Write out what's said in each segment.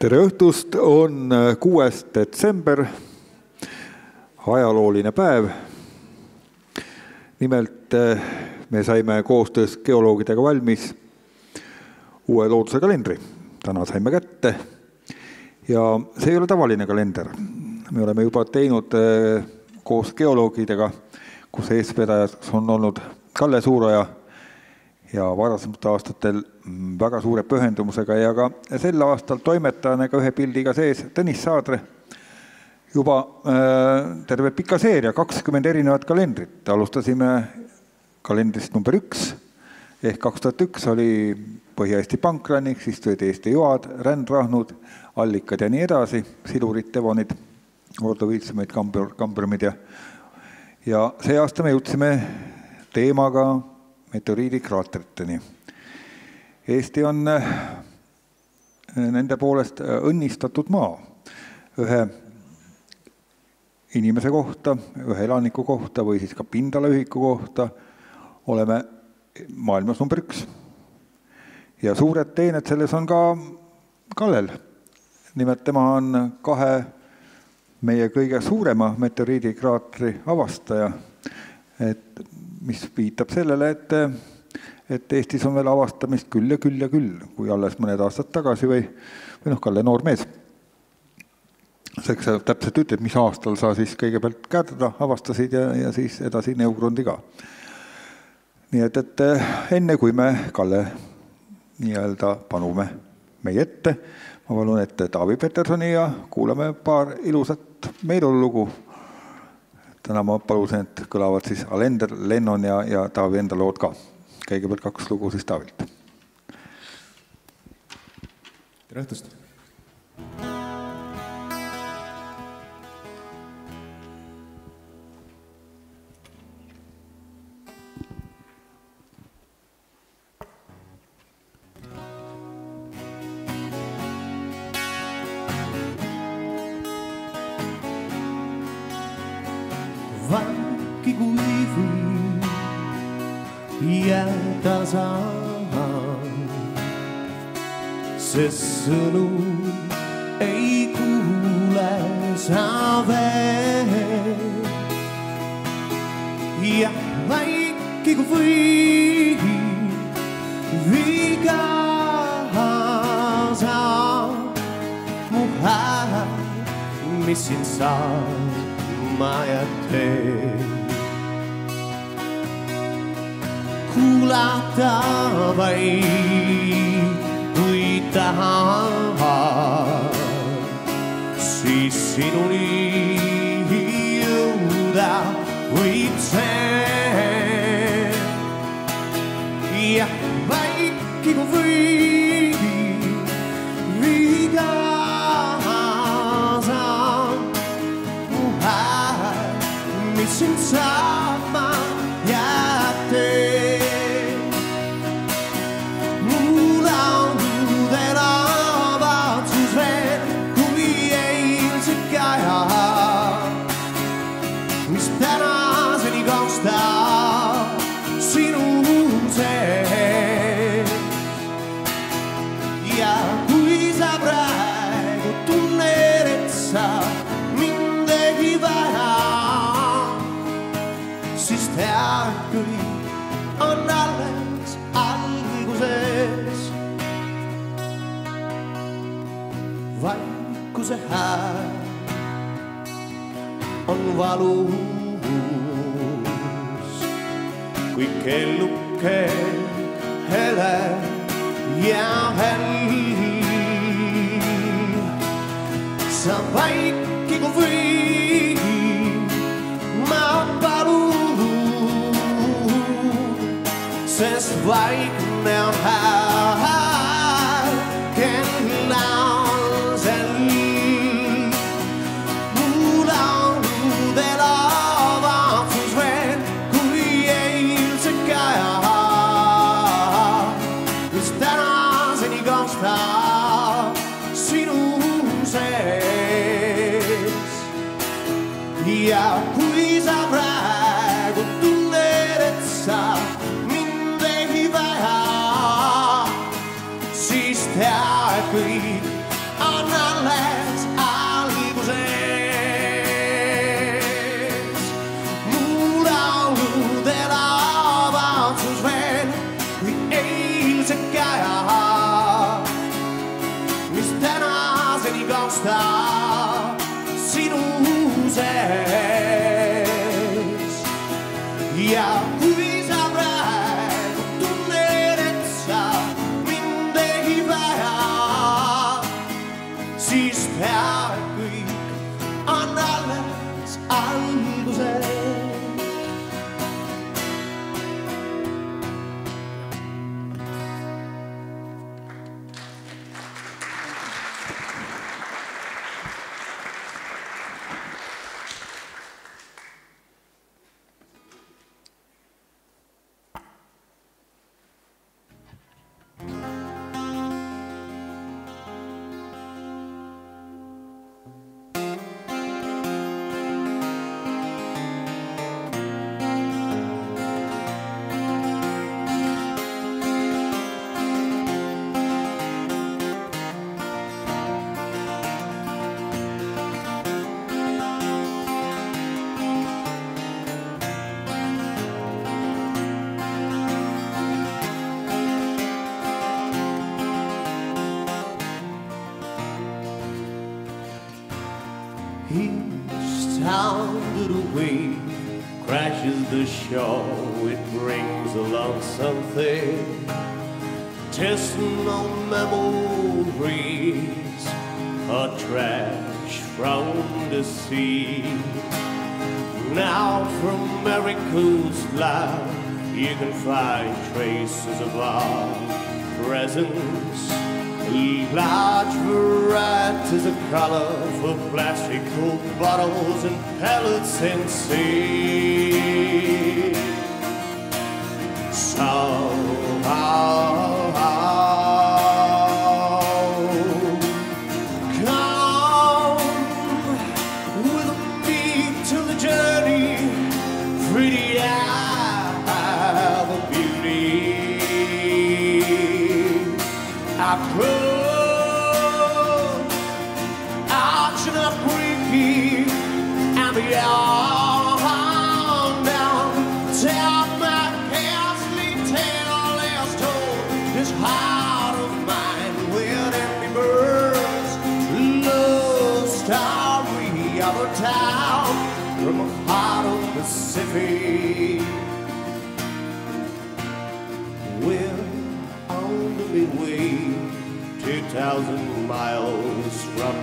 Tere õhtust, on 6. detsember, ajalooline päev. Nimelt me saime koostöös geoloogidega valmis uue looduse kalendri. Täna saime kätte ja see ei ole tavaline kalender. Me oleme juba teinud koos geoloogidega, kus eesvedajaks on olnud Kalle Suuroja ja varasemate aastatel väga suure pühendumusega ja ka sel aastal toimetajanaga ühe pildiga sees Tõnis Saadre juba terve pika seeria, 20 erinevat kalendrit. Alustasime kalendrist number 1 ehk 2001 oli Põhja-Eesti pankrannik, siis tulid Eesti joad, rändrahnud, allikad ja nii edasi, silurid, devonid, ordoviitsumeid, kambrumid ja see aasta me jõudsime teemaga meteoriidikraatriteni. Eesti on nende poolest õnnistatud maa. Ühe inimese kohta, ühe elaniku kohta või siis ka pindalaühiku kohta oleme maailmas number 1. Ja suured teened selles on ka Kallel. Nimelt tema on 2 meie kõige suurema meteoriidikraatri avastaja, mis viitab sellele, et Eestis on veel avastamist küll ja küll ja küll, kui alles mõned aastad tagasi või Kalle noor mees. Selleks sa täpselt ütled, mis aastal sa siis kõigepealt käetada avastasid ja siis edasi Neugrundi ka. Nii et enne kui me Kalle nii-öelda panume meie ette, ma palun ette Taavi Petersoni ja kuulame paar ilusat meelolugu. Täna ma palusin, et kõlavad siis Alender, Lennon ja Taavi enda lood ka. Kõigepealt 2 lugu siis Taavilt. Tere õhtust! Vaikki kui või jääda saan, sest sõnum ei kuule sa veel. Ja vaikki kui või viga saan, mu hääl, mis siin saab. Ma jätteen kuulata vaid, kui tahan, siis sinuni jõuda võib see. Ja vaikki kui viga saan, mu hääl, mis sind saama jätteen. Mu lauludel avatsus veel, kui eilse käja, mis tänaseni kaustab sinu sees. Ja kui sa praegu tunned, et sa mindegi vaja, siis tead, kõik on alles alguses. Vaikuse hääl on valus, kui kelluke hele ja hell. Sa vaikki kui ma palun, sest vaikne on hääl, kel on sel. Mu lauludel avatsus veel, kui eilse käja, mis tänaseni kaustab sinu sees. Ja kui sa praegu tunned, et sa mindegi vaja, siis tead, kõik annales alibusers. Murau de la avanços ven, vi ells en gaia. Mis tenes en i consta, si no users. I avui sabràs tu n'eres minde i veia. Si spær qui annales alibusers. Each time that a wave crashes the shore, it brings along something, testing on memories, or trash from the sea. Now from every coastline you can find traces of our presence. Large varieties of colorful plastic bottles and pellets and seeds. So come with me to the journey, free the eye of beauty. I could auction up Greeky and beyond down. Tell my ghastly tale is told. This heart of mine with empty birds, love story of a town from the heart of the Pacific. We're on the way 2,000 miles from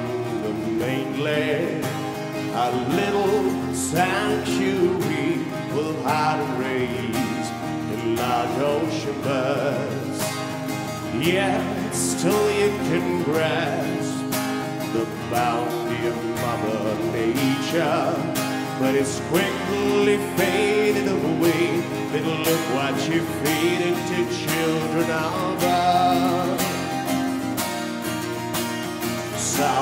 the mainland, a little sanctuary will hide and raise in large ocean birds. Yet still you can grasp the bounty of Mother Nature, but it's quickly faded away. Little look what you feed into children of us. So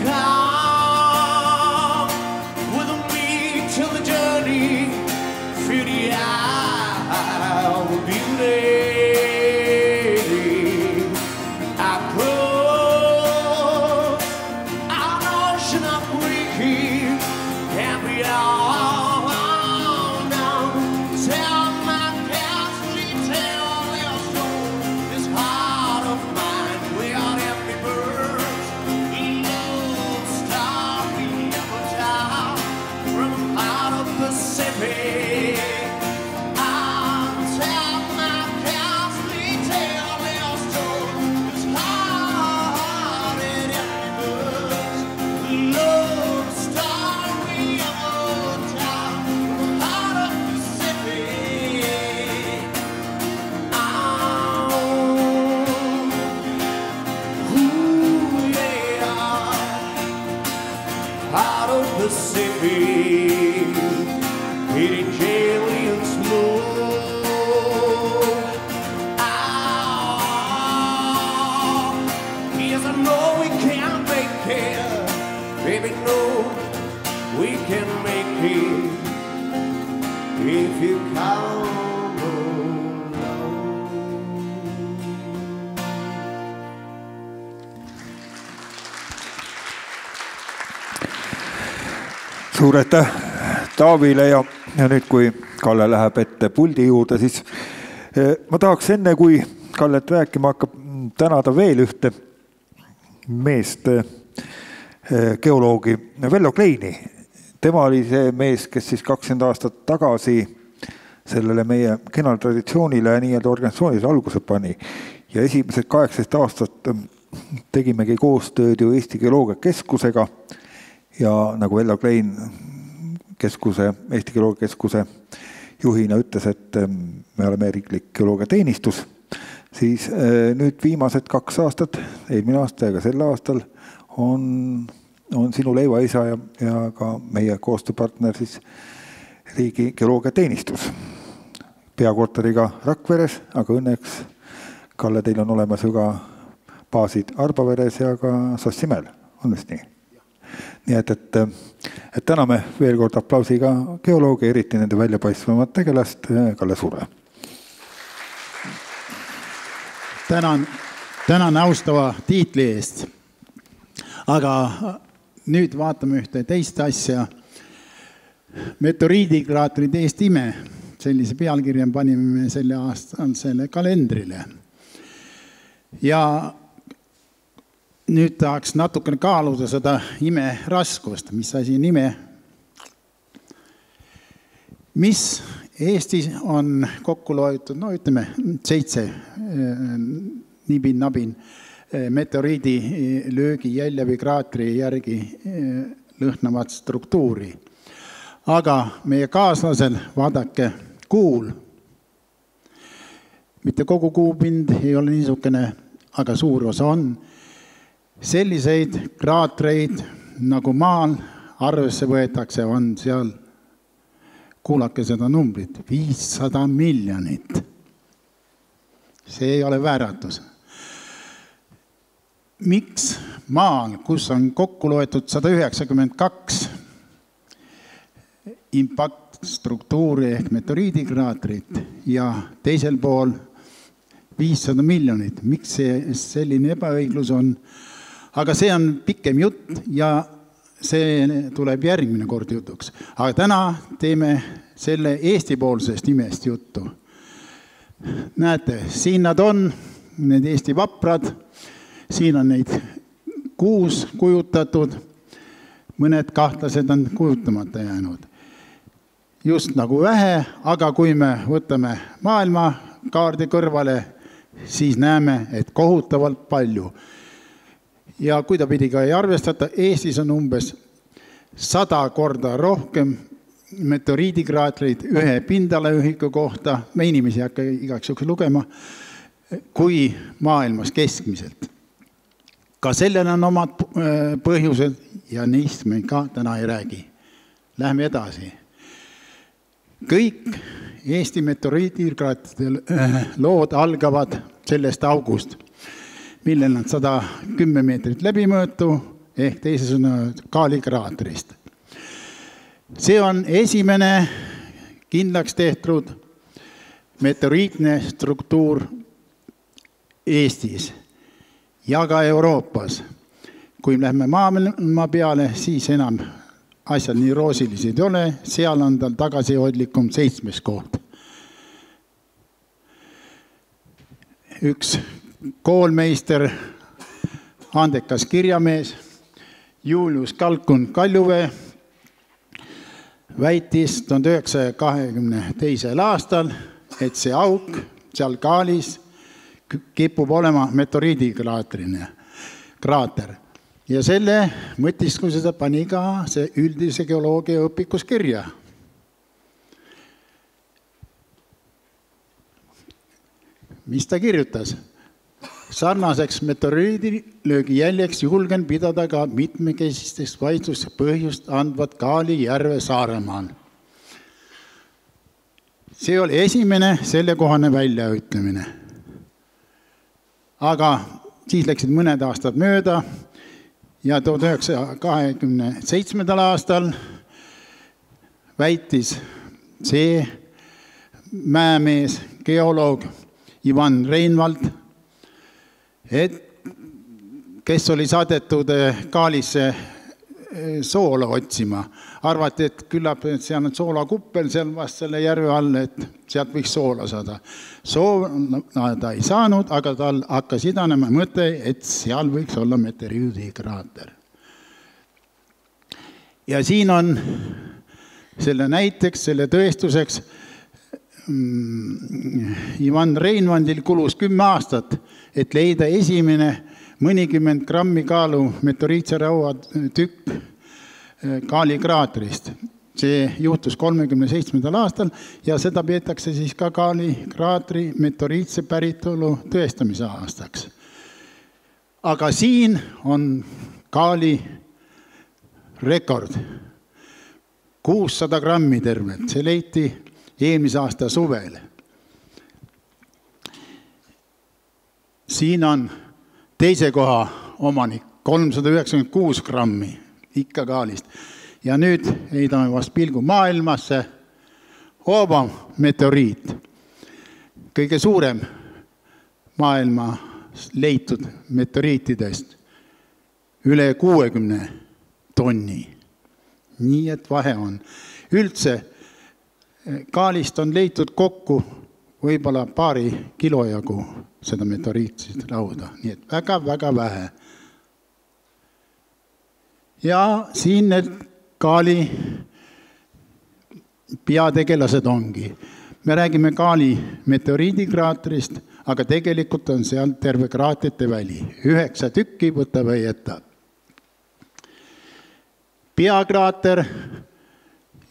come with me till the journey, feel the eye of beauty. I cross an ocean of Greeky and beyond down. Tell my ghastly tale is told. This heart of mine without empty birds, love story of a town from out of Pacific. I'll tell my ghastly tale is told. This heart and empty birds, love story of a town from out of Pacific. here if you come along. Suur aitäh Taavile ja nüüd, kui Kalle läheb ette puldi juurde, siis ma tahaks enne, kui Kallet rääkima hakkab, tänada veel ühte meest, geoloogi Vello Kleini. Tema oli see mees, kes siis 20 aastat tagasi sellele meie kenal traditsioonile ja nii-öelda organisatsioonile alguse pani. Ja esimesed 18 aastat tegimegi koostööd ju Eesti Geoloogia Keskusega ja nagu Vello Klein Eesti Geoloogia Keskuse juhina ütles, et me oleme riiklik geoloogiateenistus, siis nüüd viimased 2 aastat, eelmine aasta ja ka sel aastal on sinu leivaisa ja ka meie koostööpartner siis riigi geoloogiateenistus peakorteriga Rakveres, aga õnneks, Kalle, teil on olemas ju ka baasid Arbaveres ja ka Sossimel, on vist nii? Nii et täname veel kord aplausiga geoloogi, eriti nende väljapaistvamat tegelast, Kalle Surve. Tänan austava tiitli eest. Aga nüüd vaatame ühte teist asja. Meteoriidikraatrid Eesti ime. Sellise pealkirja panime selle aastal selle kalendrile. Ja nüüd tahaks natukene kaaluda seda ime raskust, mis asi on ime. Mis Eestis on kokku loetud, no ütleme 7 nibin-nabin meteoriidi löögi jälje või kraatri järgi lõhnavat struktuuri. Aga meie kaaslasel, vaadake, kuul. Mitte kogu kuupind ei ole niisugune, aga suur osa on. Selliseid kraatreid, nagu maal arvesse võetakse, on seal, kuulake seda numbrit, 500 miljonit. See ei ole vääratus. Miks maal, kus on kokku loetud 192 impaktstruktuuri ehk meteoriidikraatrit ja teisel pool 500 miljonit, miks see selline ebaõiglus on? Aga see on pikem jutt ja see tuleb järgmine kord jutuks. Aga täna teeme selle Eesti-poolsest imest juttu. Näete, siin nad on, need Eesti vaprad, siin on neid 6 kujutatud, mõned kahtlased on kujutamata jäänud. Just nagu vähe, aga kui me võtame maailma kaardi kõrvale, siis näeme, et kohutavalt palju. Ja kui ta pidi ka ei arvestata, Eestis on umbes 100 korda rohkem meteoriidikraatreid ühe pindalaühiku kohta, me inimesi hakka igaks juhuks lugema, kui maailmas keskmiselt. Ka sellel on omad põhjused ja neist me ka täna ei räägi. Lähme edasi. Kõik Eesti meteoriidikraatrite lood algavad sellest august, millel on 110 meetrit läbimõõtu ehk teisesõna kaalikraatrist. See on esimene kindlaks tehtud meteoriitne struktuur Eestis ja ka Euroopas. Kui lähme maailma peale, siis enam asjad nii roosilised ei ole, seal on tal tagasihoidlikum 7. koht. Üks koolmeister, andekas kirjamees Julius Kalkun Kaljuvee väitis 1922. aastal, et see auk seal kaalis kipub olema meteoriidikraater. Ja selle mõtiskuseda pani ka see üldise geoloogia õpikus kirja. Mis ta kirjutas? Sarnaseks meteoriidilöögi jäljeks julgen pidada ka mitmekesistest vaidlust põhjust andvat Kaali järve Saaremaal. See oli esimene sellekohane väljaütlemine. Aga siis läksid mõned aastad mööda ja 1927. aastal väitis see mäemees, geoloog Ivan Reinvald, et kes oli saadetud Kaalisse soola otsima. Arvati, et küllap seal on soolakuppel seal vast selle järve all, et sealt võiks soola saada. Soola ta ei saanud, aga tal hakkas idanema mõte, et seal võiks olla meteoriidikraater. Ja siin on selle näiteks, selle tõestuseks Ivan Reinvandil kulus 10 aastat, et leida esimene mõnikümmend grammi kaalu meteoriitse raua tükk Kaali kraatrist. See juhtus 37. aastal ja seda peetakse siis ka Kaali kraatri meteoriitse päritolu tõestamise aastaks. Aga siin on Kaali rekord. 600 grammi tervelt. See leiti eelmise aasta suvel. Siin on teise koha omanik, 396 grammi, ikka Kaalist. Ja nüüd heidame vast pilgu maailmasse. Hooba meteoriit. Kõige suurem maailma leitud meteoriitidest. Üle 60 tonni. Nii et vahe on. Üldse Kaalist on leitud kokku võib-olla paari kilo jagu seda meteoriitsid rauda. Nii et väga vähe. Ja siin need Kaali peategelased ongi. Me räägime Kaali meteoriidikraatrist, aga tegelikult on seal terve kraatrite väli. 9 tükki võtta või jätta. Peakraater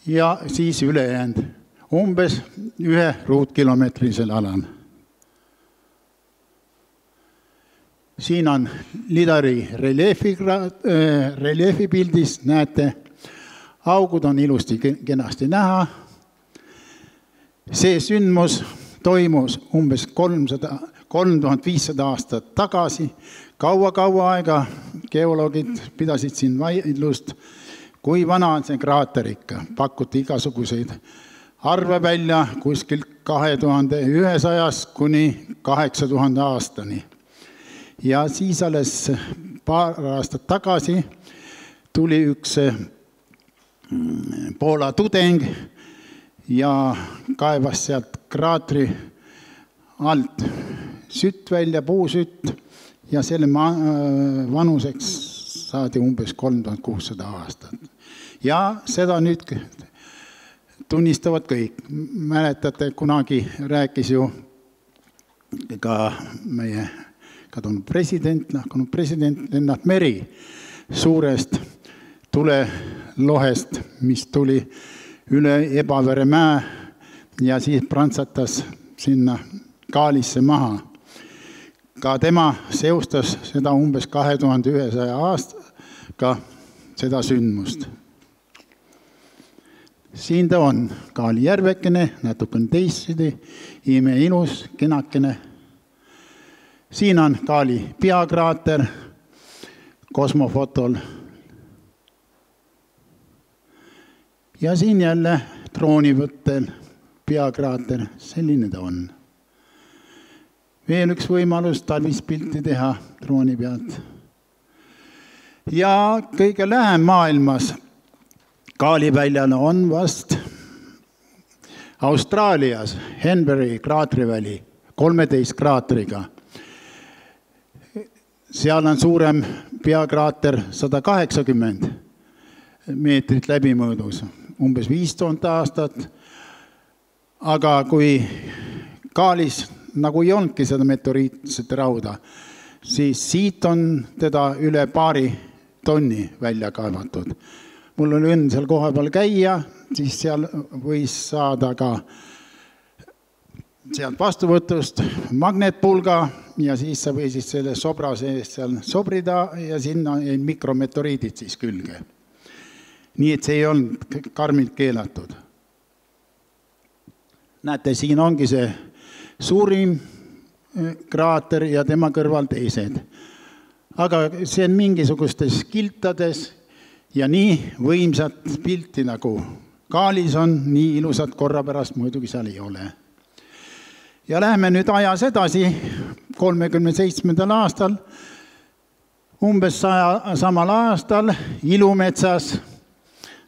ja siis ülejäänud umbes 1 ruutkilomeetrisel alal. Siin on Lidari reljeefi pildis, näete, augud on ilusti kenasti näha. See sündmus toimus umbes 3500 aastat tagasi. Kaua aega geoloogid pidasid siin vaidlust, kui vana on see kraater ikka. Pakuti igasuguseid arve välja kuskil 2100 kuni 8000 aastani. Ja siis alles paar aastat tagasi tuli üks Poola tudeng ja kaevas sealt kraatri alt sütt välja, puusütt, ja selle vanuseks saadi umbes 3600 aastat. Ja seda nüüd tunnistavad kõik. Mäletate, kunagi rääkis ju ka meie kadunud president Lennart Meri suurest tulelohest, mis tuli üle Ebavere mäe ja siis prantsatas sinna Kaalisse maha. Ka tema seustas seda umbes 2100 aastaga seda sündmust. Siin ta on Kaali järvekene, natukene teissidi, ime ilus, kenakene. Siin on Kaali peakraater kosmofotol. Ja siin jälle droonivõttel peakraater, selline ta on. Veel üks võimalus talvispilti teha drooni pealt. Ja kõige lähem maailmas Kaali väljale on vast Austraalias Henbury kraatriväli 13 kraatriga. Seal on suurem peakraater 180 meetrit läbimõõdus, umbes 5000 aastat. Aga kui Kaalis nagu ei olnudki seda meteoriitset rauda, siis siit on teda üle paari tonni välja kaevatud. Mul oli õnn seal koha peal käia, siis seal võis saada ka sealt vastuvõtust magnetpulga ja siis sa võisid selle sobra sees seal sobrida ja sinna jäi mikrometeoriidid siis külge. Nii et see ei olnud karmilt keelatud. Näete, siin ongi see suurim kraater ja tema kõrval teised. Aga see on mingisugustes kiltades ja nii võimsat pilti nagu kaalis on, nii ilusat korra pärast muidugi seal ei ole. Ja läheme nüüd ajas edasi, 37. aastal, umbes samal aastal Ilumetsas,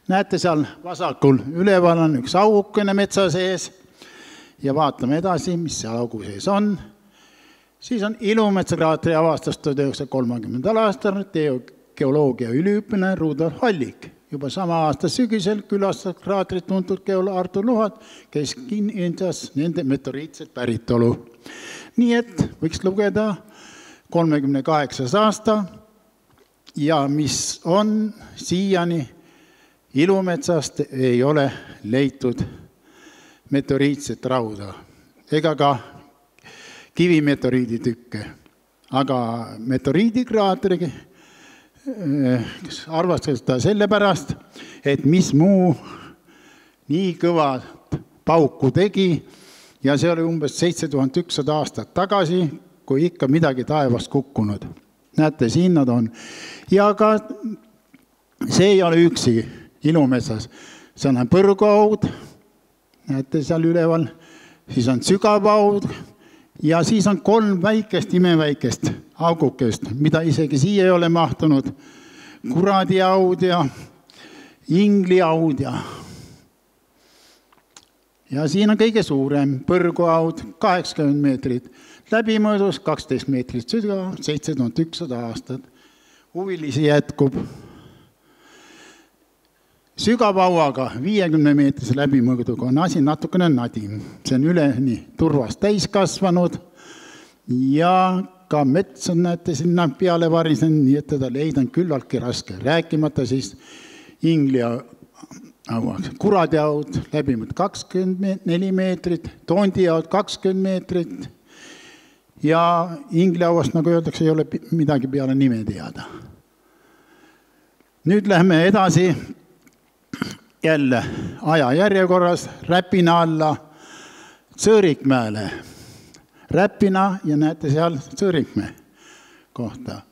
näete seal vasakul üleval on üks augukene metsa sees ja vaatame edasi, mis see augu sees on. Siis on Ilumetsa kraatri avastas 1930. aastal geoloogia üliõpilane Rudolf Hallik. Juba sama aasta sügisel külastas kraatrit tuntud geoloog Artur Luhat, kes kinnitas nende meteoriitset päritolu. Nii et võiks lugeda 38. aasta ja mis on siiani Ilumetsast ei ole leitud meteoriitset rauda ega ka kivimeteoriiditükke. Aga meteoriidikraatri arvastas ta sellepärast, et mis muu nii kõvat pauku tegi ja see oli umbes 7100 aastat tagasi, kui ikka midagi taevast kukkunud. Näete, siin nad on. Ja ka see ei ole üksi Ilumetsas. See on põrguaud, näete seal üleval, siis on sügavaud ja siis on 3 väikest, imeväikest augukest, mida isegi siia ei ole mahtunud. Kuradiaud ja ingliaud ja siin on kõige suurem põrguaud, 80 meetrit läbimõõdus, 12 meetrit sügav, 7100 aastat. Huvilisi jätkub. Sügavauaga 50 meetrise läbimõõduga on asi natukene nadim. See on üleni turvast täis kasvanud ja ka mets on näete sinna peale varisen, nii et teda leida on küllaltki raske. Rääkimata siis ingliauaks. Kuradiaud läbimõõd 24 meetrit, tondiaud 20 meetrit ja ingliauast, nagu öeldakse, ei ole midagi peale nime teada. Nüüd lähme edasi jälle aja järjekorras Räpina alla Sõõrikmäele. Räpina ja näete seal Sõõrikmäe kohta.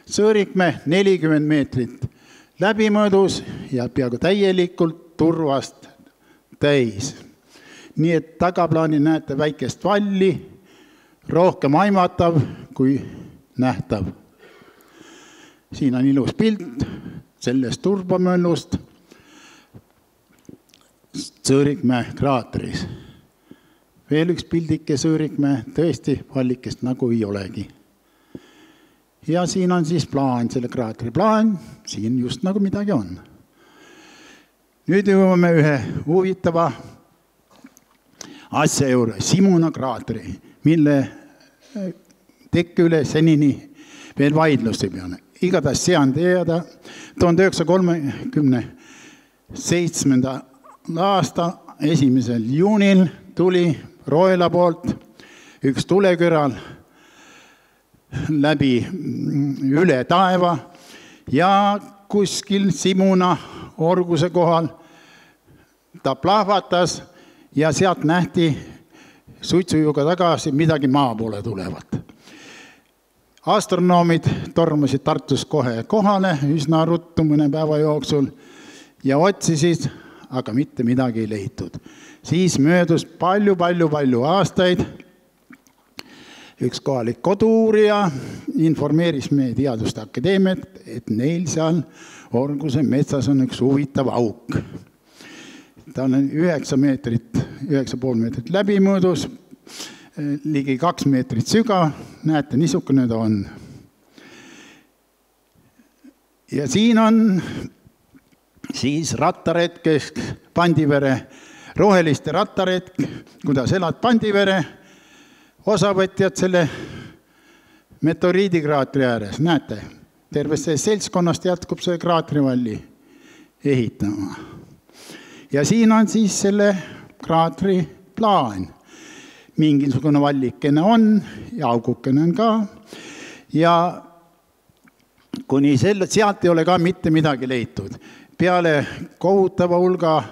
Sõõrikmäe 40 meetrit läbimõõdus ja peaaegu täielikult turvast täis. Nii et tagaplaani näete väikest valli, rohkem aimatav kui nähtav. Siin on ilus pilt sellest turbamöllust Sõõrikmäe kraatris. Veel üks pildike Sõõrikmäe, tõesti vallikest nagu ei olegi. Ja siin on siis plaan, selle kraatri plaan, siin just nagu midagi on. Nüüd jõuame ühe huvitava asja juurde, Simuna kraatri, mille tekke üle senini veel vaidlusi peale. Igatahes see on teada 1937. aasta 1. juunil tuli Roela poolt üks tuleküral läbi üle taeva ja kuskil Simuna orguse kohal ta plahvatas ja sealt nähti suitsujuga tagasi midagi maa poole tulevat. Astronoomid tormasid Tartus kohe kohale üsna ruttu mõne päeva jooksul ja otsisid, aga mitte midagi ei leitud. Siis möödus palju aastaid. Üks kohalik koduuurija informeeris meie Teaduste Akadeemiat, et neil seal orguse metsas on üks huvitav auk. Ta on 9,5 meetrit läbimõõdus, ligi 2 meetrit sügav. Näete, niisugune ta on. Ja siin on siis rattaretk, Pandivere, roheliste rattaretk, kuidas elad Pandivere, osavõtjad selle meteoriidikraatri ääres. Näete, tervest sellest seltskonnast jätkub see kraatrivalli ehitama. Ja siin on siis selle kraatri plaan. Mingisugune vallikene on ja augukene on ka. Ja kuni sealt ei ole ka mitte midagi leitud. Peale kohutava hulga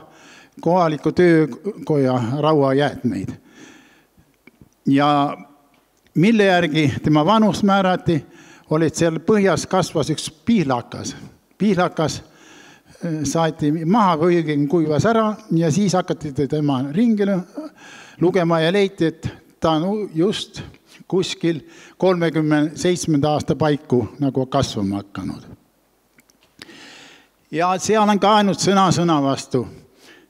kohaliku töökoja rauajäätmeid. Ja mille järgi tema vanust määrati, olid seal põhjas kasvas üks pihlakas. Pihlakas saati maha, õigem kuivas ära ja siis hakati tema ringi lugema ja leiti, et ta on just kuskil 37. aasta paiku nagu kasvama hakanud. Ja seal on ka ainult sõna vastu,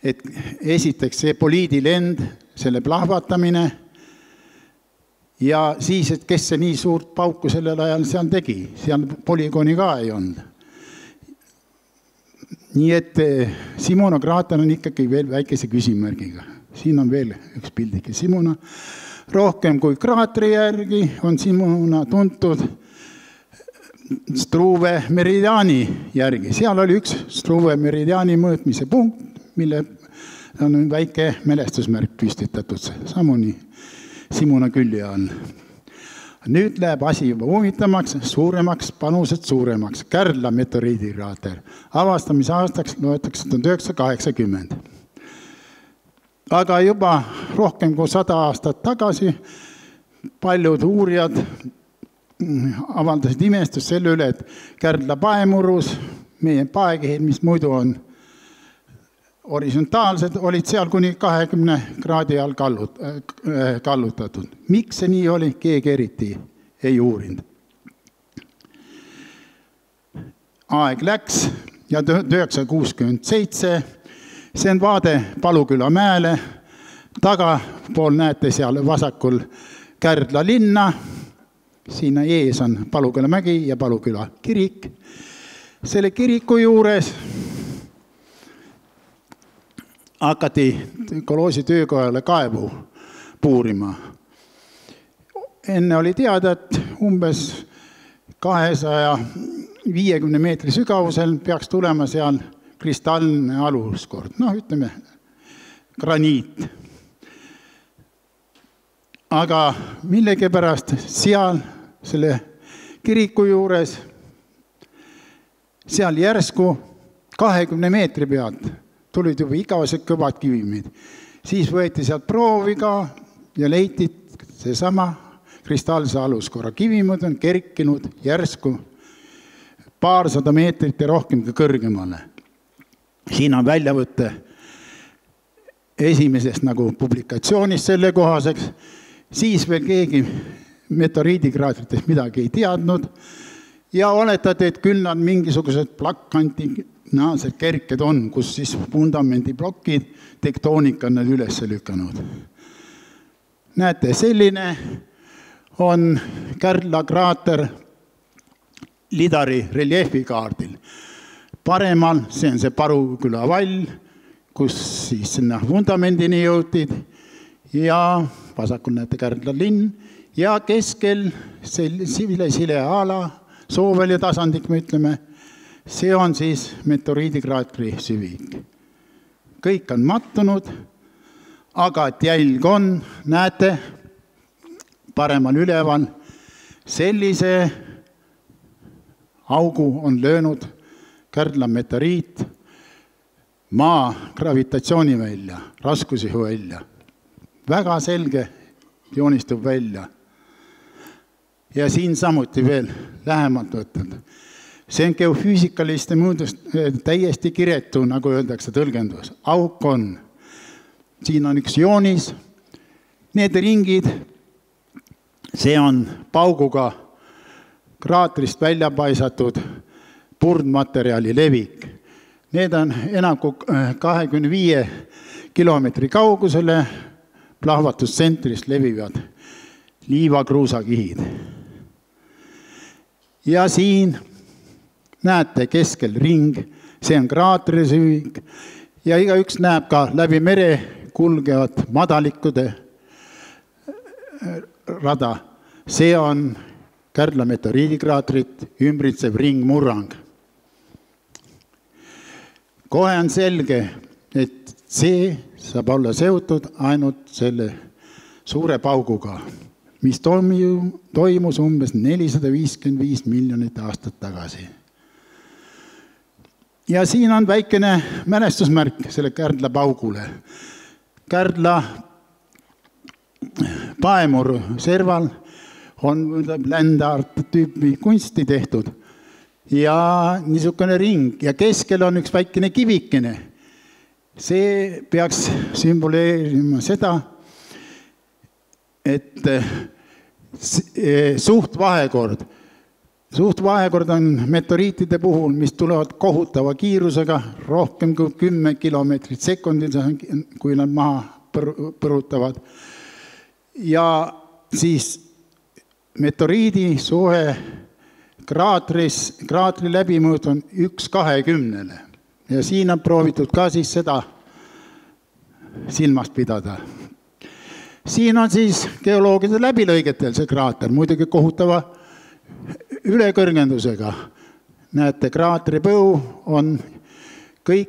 et esiteks see poliidilend, selle plahvatamine ja siis, et kes see nii suurt pauku sellel ajal seal tegi, seal polügooni ka ei olnud. Nii et Simona kraater on ikkagi veel väikese küsimärgiga. Siin on veel üks pildike Simona. Rohkem kui kraatri järgi on Simona tuntud Struve meridiani järgi. Seal oli üks Struve meridiani mõõtmise punkt, mille on väike mälestusmärk püstitatud. Samuni Simona külje all. Nüüd läheb asi juba huvitavamaks, suuremaks, panused suuremaks. Kärdla meteoriidikraater. Avastamise aastaks loetakse 1980. Aga juba rohkem kui 100 aastat tagasi paljud uurijad avaldasid imestust selle üle, et Kärdla paemurus, meie paekihid, mis muidu on horisontaalsed, olid seal kuni 20 kraadi all kallutatud. Miks see nii oli, keegi eriti ei uurinud. Aeg läks ja 1967, see on vaade Paluküla mäele, tagapool näete seal vasakul Kärdla linna, siin ees on Paluküla mägi ja Paluküla kirik. Selle kiriku juures hakati koloosi töökojale kaevu puurima. Enne oli teada, et umbes 250 meetri sügavusel peaks tulema seal kristallne aluskord. Ütleme, graniit. Aga millegipärast seal, selle kiriku juures, seal järsku 20 meetri pealt tulid juba igavesed kõvad kivimid. Siis võeti sealt proovi ka ja leiti seesama kristallse aluskorra. Kivimid on kerkinud järsku paarsada meetrit ja rohkem kõrgemale. Siin on väljavõtte esimesest nagu publikatsioonist selle kohaseks. Siis veel keegi meteoriidikraatritest midagi ei teadnud ja oletati, et küll nad mingisugused plakkantinaalsed kerked on, kus siis fundamendiplokid, tektoonika on nad üles lükanud. Näete, selline on Kärdla kraater Lidari reljeefikaardil. Paremal, see on see Paluküla vall, kus siis sinna fundamendini jõutid ja vasakul näete Kärdla linn ja keskel sile ala, Soovälja tasandik, me ütleme, see on siis meteoriidikraatri süvik. Kõik on mattunud, aga et jälg on, näete, paremal üleval, sellise augu on löönud Kärdla meteoriit maa gravitatsiooni välja, raskusihu välja. Väga selge joonistub välja. Ja siin samuti veel lähemalt võtnud. See on geofüüsikaliste mõõdust täiesti kiretu, nagu öeldakse, tõlgendus. Auk on. Siin on üks joonis. Need ringid, see on pauguga kraatrist välja paisatud purdmaterjali levik. Need on enam kui 25 kilomeetri kaugusele plahvatustsentrist levivad liivakruusakihid. Ja siin näete keskel ring, see on kraatrisüvik ja igaüks näeb ka läbi mere kulgevat madalikkude rada. See on Kärdla meteoriidikraatrit ümbritsev ringmurrang. Kohe on selge, et see saab olla seotud ainult selle suure pauguga, mis toimus umbes 455 miljonit aastat tagasi. Ja siin on väikene mälestusmärk selle Kärdla paugule. Kärdla paemuru serval on ländart tüüpi kunsti tehtud ja niisugune ring ja keskel on üks väikene kivikene. See peaks sümboleerima seda, et suhtvahekord. Suhtvahekord on meteoriitide puhul, mis tulevad kohutava kiirusega, rohkem kui 10 kilomeetrit sekundil, kui nad maha põrutavad. Ja siis meteoriidi suhe kraatri läbimõõt on 1/20. Ja siin on proovitud ka siis seda silmast pidada. Siin on siis geoloogide läbilõigetel see kraater, muidugi kohutava ülekõrgendusega. Näete, kraatripõu on kõik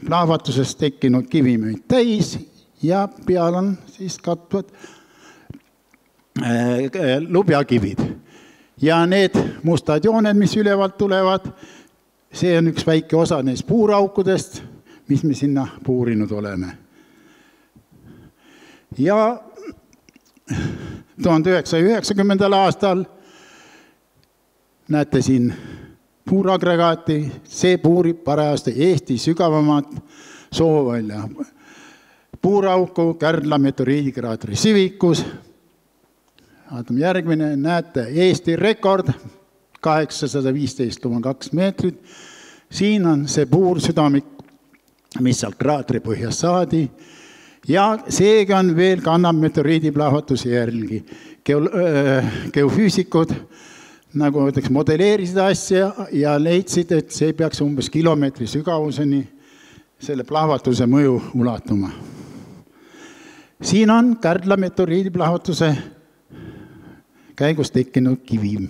plahvatusest tekkinud kivimid täis ja peal on siis katvad lubjakivid. Ja need mustad jooned, mis ülevalt tulevad, see on üks väike osa neist puuraukudest, mis me sinna puurinud oleme. Ja 1990. aastal näete siin puuragregaati, see puurib parajasti Eesti sügavamat soovälja. Puurauku Kärdla meteoriidikraatri süvikus. Vaatame järgmine, näete Eesti rekord 815,2 meetrit. Siin on see puursüdamik, mis seal kraatri põhjas saadi. Ja seega on veel kannab meteoriidiplahvatuse järgi. Geofüüsikud nagu ütleks, modelleerisid asja ja leidsid, et see peaks umbes kilomeetri sügavuseni selle plahvatuse mõju ulatuma. Siin on Kärdla meteoriidiplahvatuse käigus tekkinud kivim.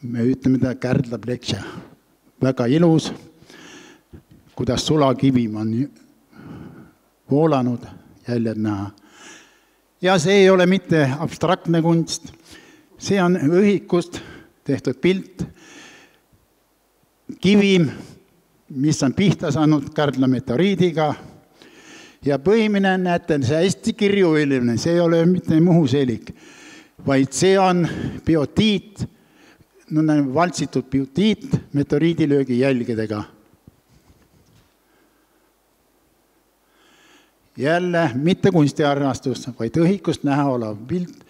Me ütleme ta Kärdla plekša. Väga ilus, kuidas sulakivim on voolanud, jäljed näha. Ja see ei ole mitte abstraktne kunst. See on õhikust tehtud pilt. Kivim, mis on pihta saanud Kärdla meteoriidiga. Ja põhimine, näete, see hästi kirjuiline, see ei ole mitte muhuselik, vaid see on biotiit, valtsitud biotiit meteoriidilöögi jälgedega. Jälle mitte kunstiarnastus, vaid õhikust näha olev pilt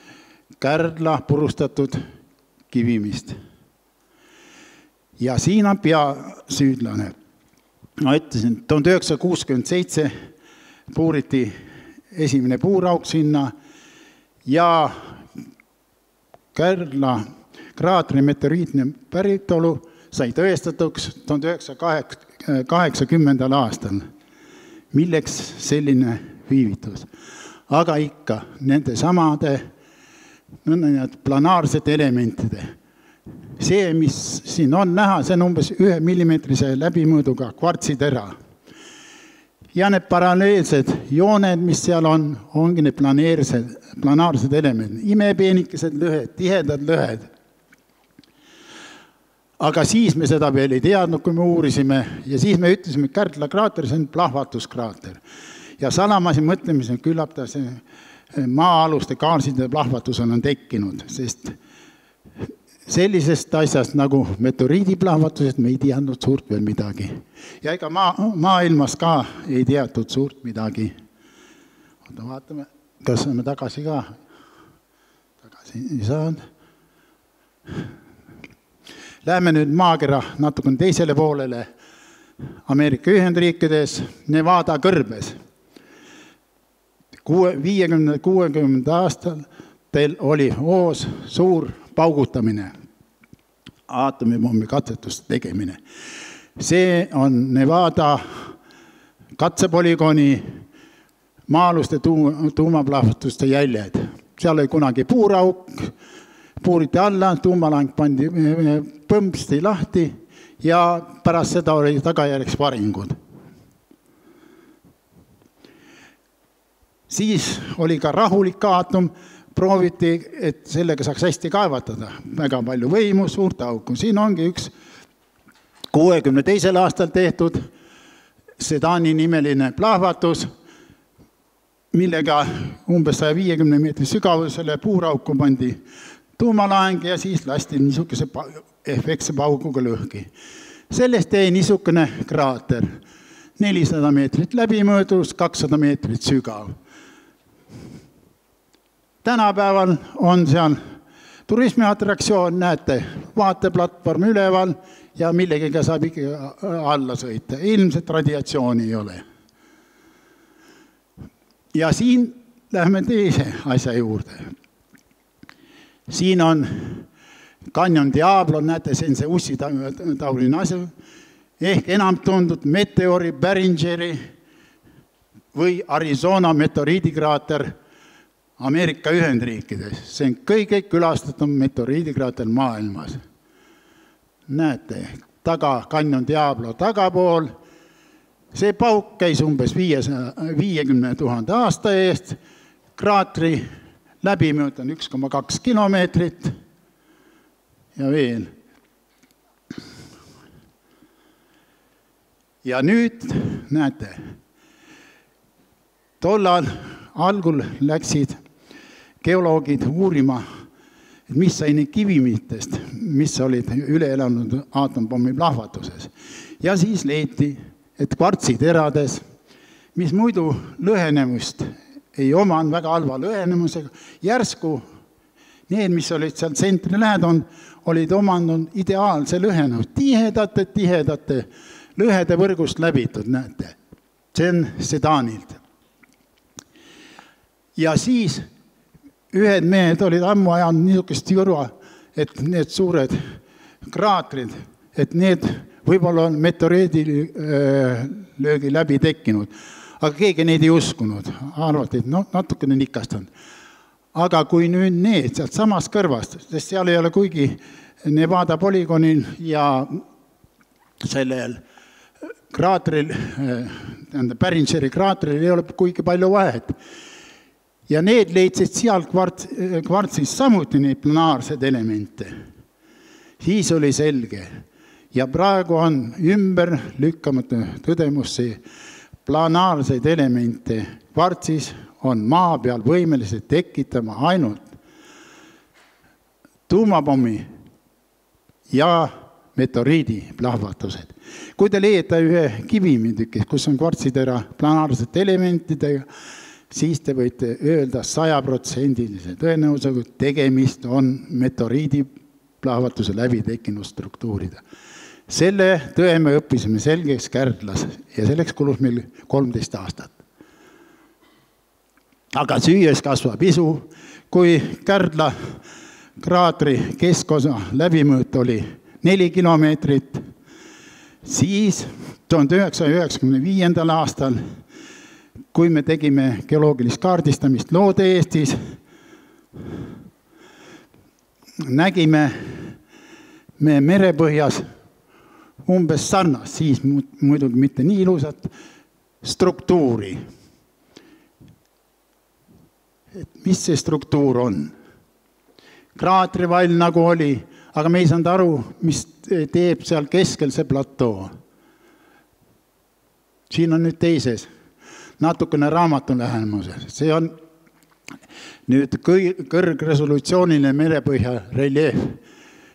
Kärdla purustatud kivimist. Ja siin on peasüüdlane. Ma ütlesin, 1967 puuriti esimene puurauk sinna ja Kärdla kraatri meteoriitne päritolu sai tõestatuks 1980. aastal. Milleks selline viivitus? Aga ikka nende samade planaarsete elementide. See, mis siin on näha, see on umbes 1 millimeetrise läbimõõduga kvartsitera. Ja need paralleelsed jooned, mis seal on, ongi need planaarsed elemendid. Imepeenikesed lõhed, tihedad lõhed. Aga siis me seda veel ei teadnud, kui me uurisime, ja siis me ütlesime, et Kärdla kraater, see on plahvatuskraater. Ja salamasi mõtlemise küllap ta see maa-aluste kaarside plahvatusel on tekkinud, sest sellisest asjast nagu meteoriidiplahvatusest me ei teadnud suurt veel midagi. Ja ega maailmas ka ei teatud suurt midagi. Vaatame, kas saame tagasi ka. Tagasi ei saanud. Läheme nüüd maakera natukene teisele poolele Ameerika Ühendriikides, Nevada kõrbes. 50-60 aastal teil oli hoos suur paugutamine, aatomipommi katsetuste tegemine. See on Nevada katsepolügooni maa-aluste tuumaplahvatuste jäljed. Seal oli kunagi puurauk, puuriti alla, tuumalang pandi põmpsti lahti ja pärast seda oli tagajärjeks varingud. Siis oli ka rahulik aatom, prooviti, et sellega saaks hästi kaevatada. Väga palju võimu, suurt auku. Siin ongi üks 62. aastal tehtud Sedani nimeline plahvatus, millega umbes 150 meetri sügavusele puurauku pandi tuumalaeng ja siis lasti niisuguse efektse pauguga lõhki. Sellest jäi niisugune kraater, 400 meetrit läbimõõdus, 200 meetrit sügav. Tänapäeval on seal turismiatraktsioon, näete, vaateplatvorm üleval ja millegagi saab ikka alla sõita. Ilmselt radiatsiooni ei ole. Ja siin lähme teise asja juurde. Siin on Canyon Diablo, näete, see on see ussitauline asja, ehk enam tundnud meteori, Beringeri või Arizona meteoriidikraater Ameerika Ühendriikides. See on kõige külastatum meteoriidikraater maailmas. Näete, taga Canyon Diablo tagapool. See pauk käis umbes 50 000 aasta eest. Kraatri läbimõõt on 1,2 kilomeetrit ja veel. Ja nüüd näete, tollal algul läksid geoloogid uurima, mis sai neid kivimitest, mis olid üle elanud aatompommi plahvatuses. Ja siis leiti, et kvartsiterades, mis muidu lõhenemust ei oman väga halva lõhenemusega, järsku need, mis olid seal tsentri lähedal, olid omandanud ideaalse lõhenemus, tihedate lõhede võrgust läbitud, näete. See on sedaanilt. Ja siis ühed mehed olid ammu ajanud niisugust jurva, et need suured kraatrid, et need võib-olla on meteoriidilöögi läbi tekkinud. Aga keegi neid ei uskunud. Arvati, et natukene nikastanud. Aga kui nüüd need sealt samast kõrvast, sest seal ei ole kuigi Nevada polügoonil ja sellel kraatril, Beringeri kraatril ei ole kuigi palju vahet. Ja need leidsid seal kvartsis samuti neid planaarseid elemente. Siis oli selge. Ja praegu on ümber lükkamata tõdemus see planaarseid elemente kvartsis on maa peal võimelised tekitama ainult tuumapommi ja meteoriidi plahvatused. Kui te leiate ühe kivimindükis, kus on kvartsitera planaarsete elementidega, siis te võite öelda 100% tõenäosusega, et tegemist on meteoriidi plahvatuse läbi tekkinud struktuurida. Selle tõe me õppisime selgeks Kärdlas ja selleks kulus meil 13 aastat. Aga süües kasvab isu, kui Kärdla kraatri keskosa läbimõõt oli 4 kilomeetrit, siis 1995. aastal, kui me tegime geoloogilist kaardistamist Loode-Eestis, nägime me merepõhjas umbes sarnast, siis muidugi mitte nii ilusat struktuuri. Et mis see struktuur on? Kraatrivall nagu oli, aga me ei saanud aru, mis teeb seal keskel see platoo. Siin on nüüd teises, natukene raamatu lähemuses. See on nüüd kõrgresolutsiooniline merepõhja reljeef.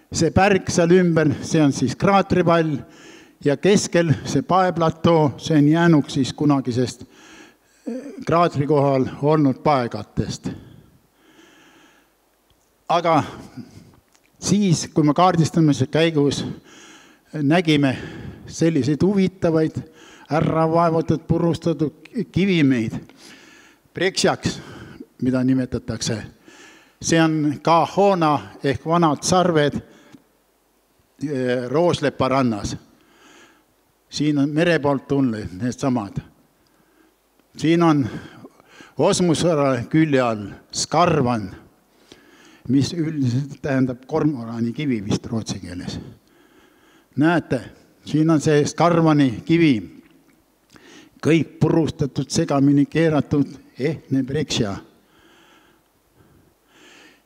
See pärk seal ümber, see on siis kraatrivall ja keskel see paeplatoo, see on jäänuk siis kunagisest kraatri kohal olnud paekattest. Aga siis, kui me kaardistamise käigus nägime selliseid huvitavaid, äravaevatud, purustatud kivimeid, preksiaks, mida nimetatakse, see on Kahona ehk vanad sarved Rooslepa rannas. Siin on mere poolt tulnud need samad. Siin on Osmusõra külje all Skarvan, mis üldiselt tähendab kormorani kivi vist rootsi keeles. Näete, siin on see Skarvani kivi, kõik purustatud, segamini keeratud, ehtne preksia.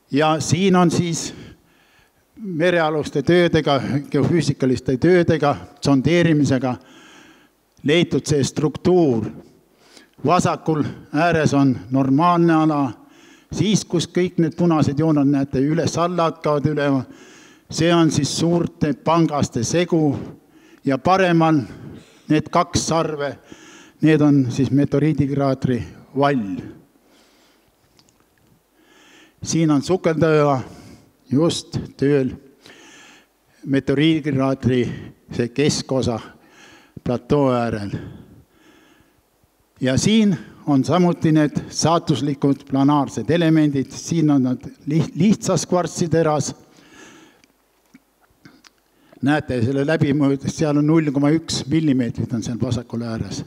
Ja siin on siis merealuste töödega, geofüüsikaliste töödega, sondeerimisega leitud see struktuur. Vasakul ääres on normaalne ala, Siis, kus kõik need punased joonad näete, üles alla hakkavad ülema, see on siis suurte pangaste segu ja paremal need 2 sarve, need on siis meteoriidikraatri vall. Siin on Sukeldajõe just tööl meteoriidikraatri see keskosa platoo äärel. Ja siin on samuti need saatuslikud planaarsed elemendid, siin on nad lihtsas kvartsiteras. Näete, selle läbimõõd, seal on 0,1 millimeetrit on seal vasakul ääres.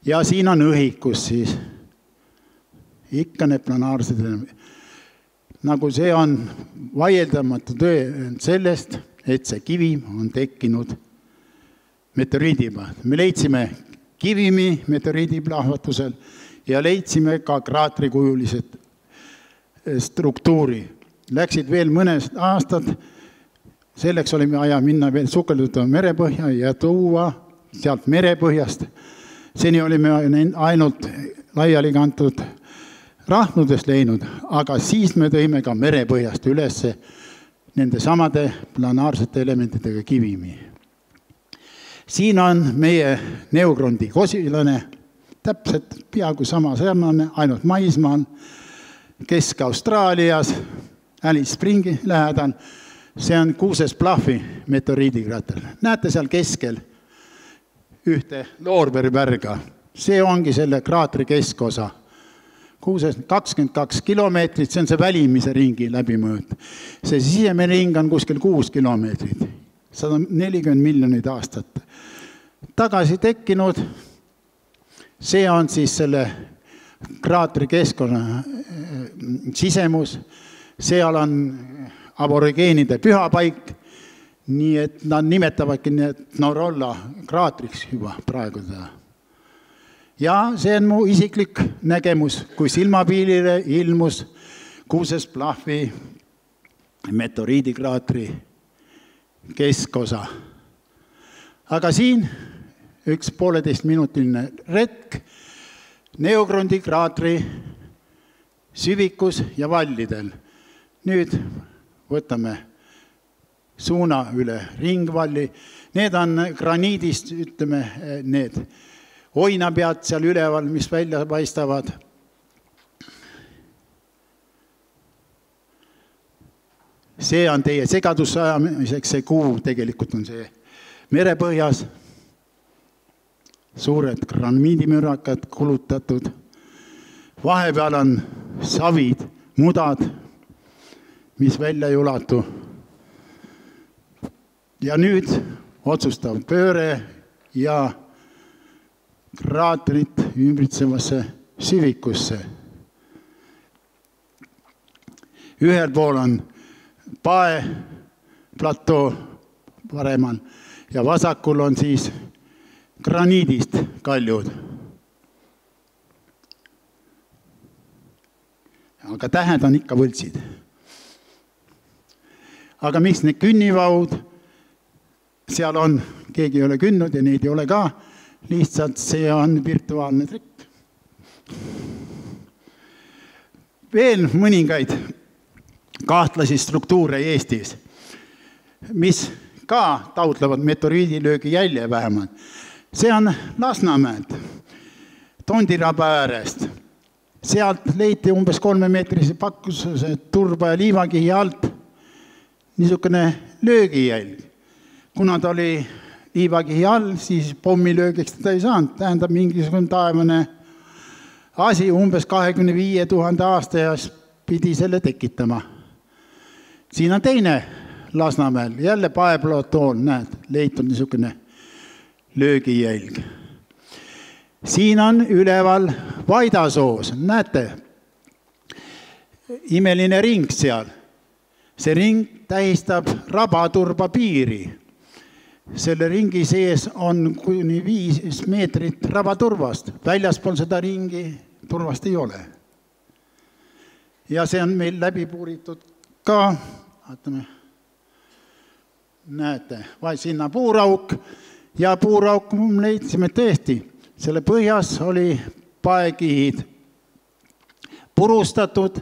Ja siin on õhikus siis. Ikka need planaarsed elemendid. Nagu see on vaieldamatu töö sellest, et see kivim on tekkinud meteoriidiga. Me leidsime kivimi meteoriidiplahvatusel ja leidsime ka kraatrikujulised struktuuri. Läksid veel mõned aastad, selleks oli vaja minna veel sukelduda merepõhja ja tuua sealt merepõhjast. Seni olime ainult laiali kantud rahnudest leinud, aga siis me tõime ka merepõhjast üles nende samade planaarsete elementidega kivimi. Siin on meie Neugrondi kosilane, täpselt peaaegu sama sarnane, ainult maismaal, Kesk-Austraalias, Alice Springi lähedal. See on Kuuses Bluff'i meteoriidikraater. Näete seal keskel ühte Loorberi-pärga. See ongi selle kraatri keskosa. Kuuses 22 kilomeetrit, see on see välimise ringi läbimõõt. See sisemine ring on kuskil 6 kilomeetrit. 140 miljonit aastat tagasi tekkinud. See on siis selle kraatri keskkonna sisemus. Seal on aborigeenide pühapaik, nii et nad nimetavadki Norolla kraatriks juba praegu seda. Ja see on mu isiklik nägemus, kui silmapiilile ilmus Kuuses Bluff'i meteoriidikraatri keskosa. Aga siin 1,5-minutiline retk Neugrondi kraatri süvikus ja vallidel. Nüüd võtame suuna üle ringvalli. Need on graniidist, ütleme, need oinapead seal üleval, mis välja paistavad. See on teie segadusse ajamiseks, see kuu tegelikult on see merepõhjas. Suured graniidimürakad kulutatud. Vahepeal on savid, mudad, mis välja ei ulatu. Ja nüüd otsustav pööre ja kraatrit ümbritsevasse süvikusse. Ühel pool on pae platoo paremal ja vasakul on siis graniidist kaljud. Aga tähed on ikka võltsid. Aga miks need künnivahud seal on, keegi ei ole künnud ja neid ei ole ka, lihtsalt see on virtuaalne trikk. Veel mõningaid kahtlasi struktuure Eestis, mis ka taotlevad meteoriidilöögi jälje vähemalt. See on Lasnamäed, Tondiraba äärest. Sealt leiti umbes 3-meetrise pakkuse turba ja liivakihi alt niisugune löögijälg. Kuna ta oli liivakihi all, siis pommilöögiks teda ei saanud. Tähendab mingisugune taevane asi umbes 25 000 aasta ja pidi selle tekitama. Siin on teine Lasnamäel, jälle paeplatool, näed, leitud niisugune löögijälg. Siin on üleval Vaidasoos, näete, imeline ring seal. See ring tähistab rabaturba piiri. Selle ringi sees on kuni 5 meetrit rabaturvast. Väljaspool seda ringi turvast ei ole. Ja see on meil läbi puuritud ka, vaatame, näete, vaid sinna puurauk ja puurauk leidsime tõesti. Selle põhjas oli paekihid, purustatud,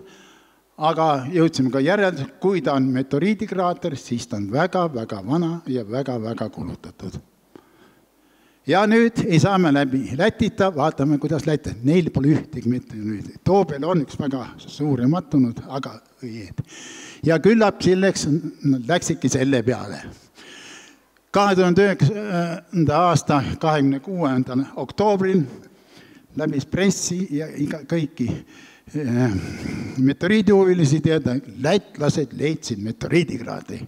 aga jõudsime ka järeldusele, kui ta on meteoriidikraater, siis ta on väga-väga vana ja väga-väga kulutatud. Ja nüüd ei saame läbi Lätita, vaatame, kuidas Läti. Neil pole ühtegi meteoriidi. Toobel on üks väga suur ja mattunud, aga õied. Ja küllap selleks läksidki selle peale. 2009. aasta 26. oktoobril läbis pressi ja kõiki meteoriidihuvilisi teada, lätlased leidsid meteoriidikraatri.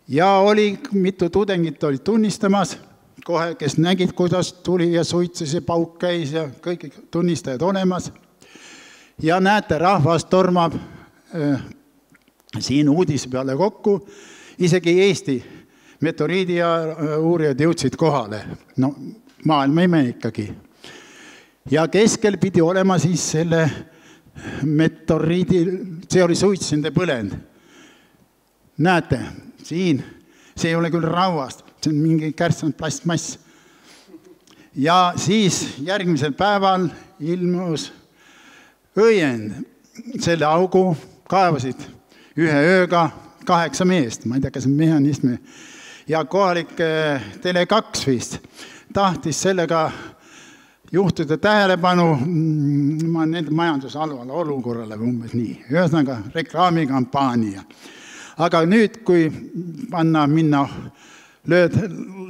Ja oli mitu tudengit olid tunnistamas, kohe, kes nägid, kuidas tuli ja suitses ja pauk käis ja kõik tunnistajad olemas. Ja näete, rahvas tormab siin uudise peale kokku, isegi Eesti meteoriidi ja uurijad jõudsid kohale. No maailma ime ikkagi. Ja keskel pidi olema siis selle meteoriidi, see oli suitsinde põlend. Näete, siin, see ei ole küll rauast, see on mingi kärtsanud plastmass. Ja siis järgmisel päeval ilmus õiend selle augu, kaevasid ühe ööga 8 meest, ma ei tea, kas on mehhanismi. Ja kohalik Tele2 vist tahtis sellega juhtida tähelepanu nende majandushalvale olukorrale umbes nii. Ühesõnaga reklaamikampaania. Aga nüüd, kui minna lööd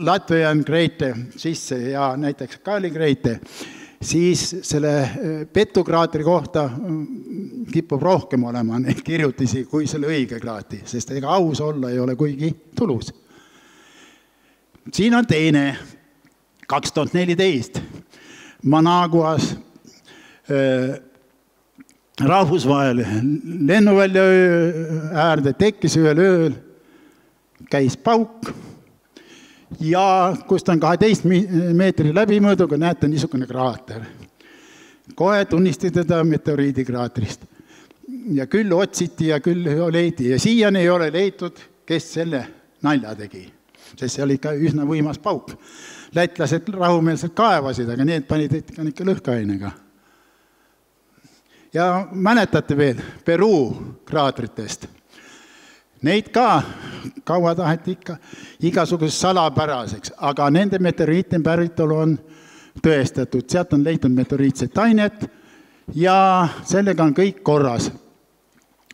Latvian Greite sisse ja näiteks Kali Greite, siis selle petukraatri kohta kipub rohkem olema neid kirjutisi kui selle õige kraati, sest ega aus olla ei ole kuigi tulus. Siin on teine, 2014, Managuas rahvusvahel lennuvälja äärde tekkis ühel ööl, käis pauk ja kust on 12 meetri läbimõõduga, näete niisugune kraater. Kohe tunnistati teda meteoriidikraatrist. Ja küll otsiti ja küll leiti. Ja siiani ei ole leitud, kes selle nalja tegi. Sest see oli ikka üsna võimas pauk. Lätlased rahumeelselt kaevasid, aga need panid ikka lõhkainega. Ja mäletate veel Peruu kraatritest. Neid ka kaua taheti ikka igasuguseks salapäraseks, aga nende meteoriitide päritolu on tõestatud. Sealt on leitud meteoriitset ainet ja sellega on kõik korras.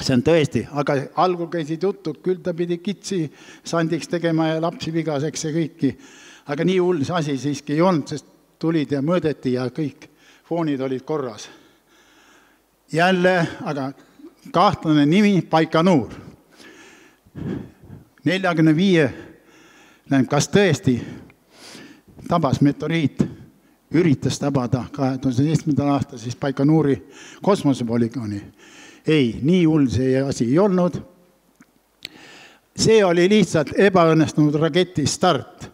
See on tõesti, aga algul käisid juttu, küll ta pidi kitsi sandiks tegema ja lapsi vigaseks ja kõiki. Aga nii hull see asi siiski ei olnud, sest tulid ja mõõdeti ja kõik foonid olid korras. Jälle, aga kahtlane nimi Baikonur. 45, kas tõesti tabas meteoriit, üritas tabada 2007. aasta siis Baikonuri kosmosepolügooni. Ei, nii hull see asi ei olnud. See oli lihtsalt ebaõnnestunud raketi start.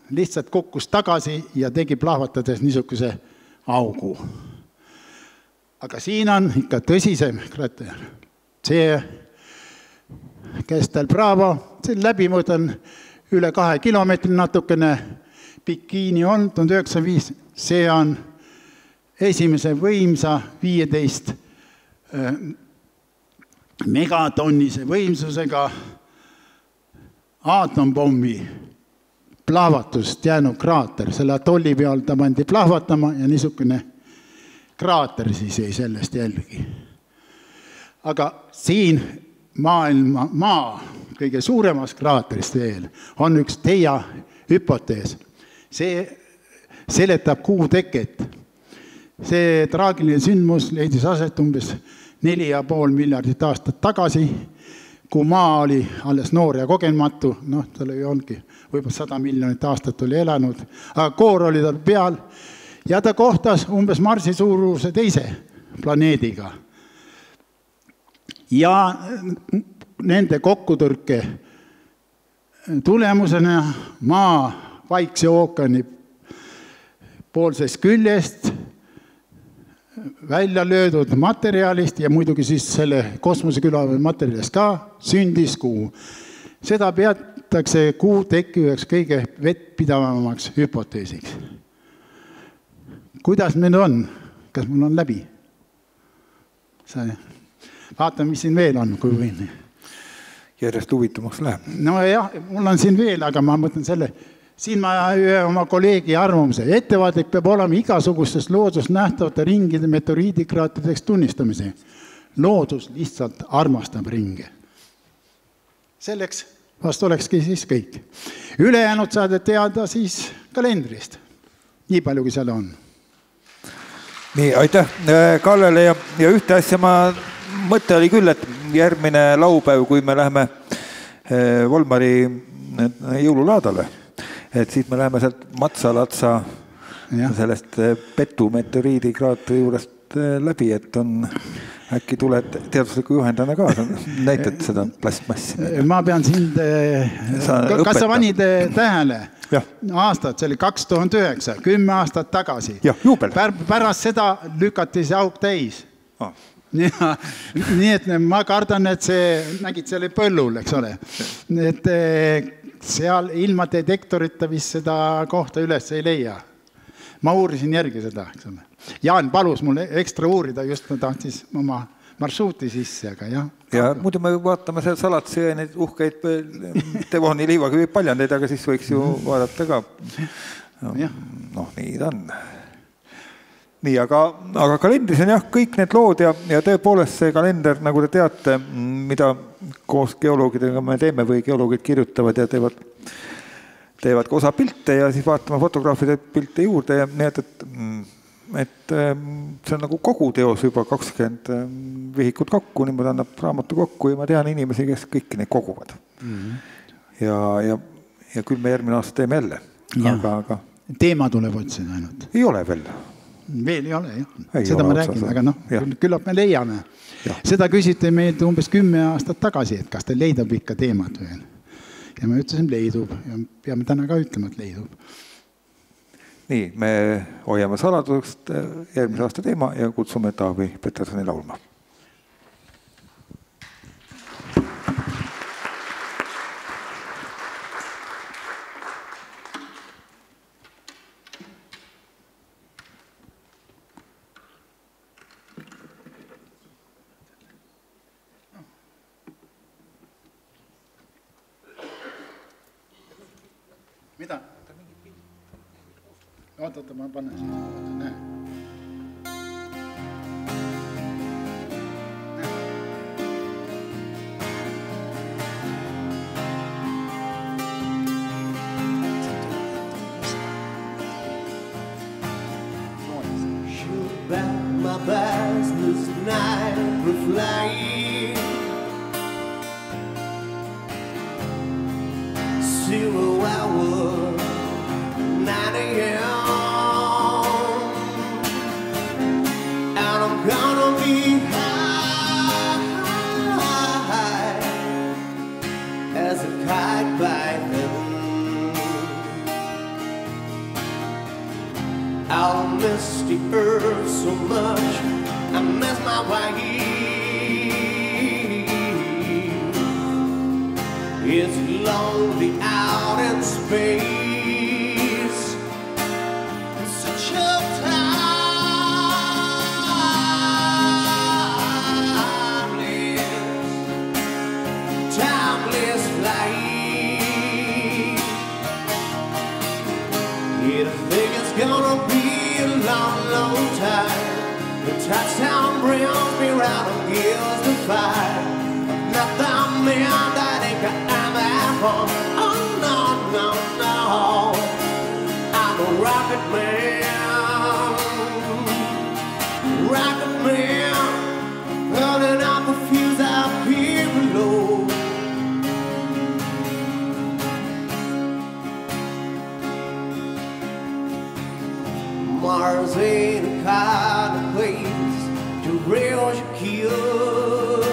Lihtsalt kukkus tagasi ja tegi plahvatades niisuguse augu. Aga siin on ikka tõsisem kraater. See Castel Bravo, see läbimõõt on üle 2 kilomeetri natukene, Bikini on 1905, see on esimese võimsa 15 megatonnise võimsusega aatompommi plahvatust jäänud kraater. Selle atolli peal ta pandi plahvatama ja niisugune kraater siis jäi sellest jälgi. Aga siin maa kõige suuremas kraaterist veel on üks Theia hüpotees. See seletab kuu teket. See traagiline sündmus leidis aset umbes 4,5 miljardit aastat tagasi, kui maa oli alles noor ja kogematu, tal ongi võib-olla 100 miljonit aastat oli elanud, aga koor oli tal peal ja ta kohtas umbes Marsi suuruse teise planeediga. Ja nende kokkutõrke tulemusena maa Vaikse ookeani poolsest küljest välja löödud materjalist ja muidugi siis selle kosmoseküla materjalist ka sündis kuu. Seda peatakse kuu tekki üheks kõige vettpidavamaks hüpoteesiks. Kuidas meil on? Kas mul on läbi? Vaatame, mis siin veel on, kui võin. Järjest huvitumaks läheb. No jah, mul on siin veel, aga ma mõtlen selle, siin ma ühe oma kolleegi arvamuse. Ettevaatlik peab olema igasugustest loodusnähtavate ringide meteoriidikraatideks tunnistamise. Loodus lihtsalt armastab ringe. Selleks vast olekski siis kõik. Ülejäänud saada teada siis kalendrist. Nii palju, kui seal on. Nii, aitäh Kallele ja ühte asja ma mõte oli küll, et järgmine laupäev, kui me läheme Volmari jõululaadale, et siis me läheme sealt Matsa-Latsa sellest Petu meteoriidikraatri juurest läbi, et on äkki tuled teadusliku juhendana kaasa, näitad seda plastmassi. Ma pean sind, kas sa vanid tähele? Aastat, see oli 2009, 10 aastat tagasi. Jah, juubel. Pärast seda lükati see auk täis. Nii et ma kardan, et see, nägid selle põllul, eks ole. Et seal ilma detektorita vist seda kohta üles ei leia. Ma uurisin järgi seda, eks ole. Jaan palus mul ekstra uurida, just ma tahtis oma marsruuti sisse, aga jah. Ja muidu me vaatame seal Salatsi ja neid uhkeid Devoni liivakivi paljandeid, aga siis võiks ju vaadata ka. Noh, nii ta on. Nii, aga kalendris on jah kõik need lood ja tõepoolest see kalender, nagu te teate, mida koos geoloogidega me teeme või geoloogid kirjutavad ja teevad ka osa pilte ja siis vaatame fotograafide pilte juurde ja nii, et see on nagu kogu teos juba 20 vihikut kokku, niimoodi annab raamatu kokku ja ma tean inimesi, kes kõiki neid koguvad. Ja küll me järgmine aasta teeme jälle. Aga teema tuleb otsida ainult. Ei ole veel. Veel ei ole, jah. Seda ma räägin, aga küllap me leiame. Seda küsiti meilt umbes 10 aastat tagasi, et kas teil leidab ikka teemat veel. Ja ma ütlesin, leidub ja peame täna ka ütlema, et leidub. Nii, me hoiame saladusest järgmise aasta teema ja kutsume Taavi Petersoni laulma. Mida? Oota, ma panen siin. Näe. Shoot back my bags this night we're flying. Zero hour, 9 a.m. And I'm gonna be high as a kite by heaven. I'll miss the earth so much, I miss my wife. It's lonely out in space. Such a timeless flight. I think it's gonna be a long, long time. The touchdown brings me round and gives the fire. Not the man that ain't got oh no, no, no, I'm a rocket man, burning up the fuse out here below. Mars ain't a kind of place to raise your kills.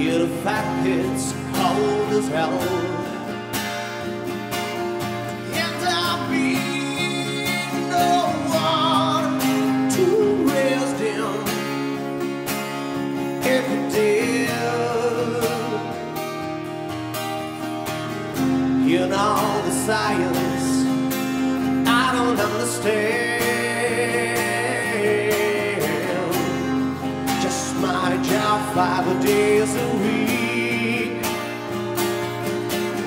Yeah, the fact it's cold as hell. And I'll be no one to rest in if you did. You know the science I don't understand. days a week.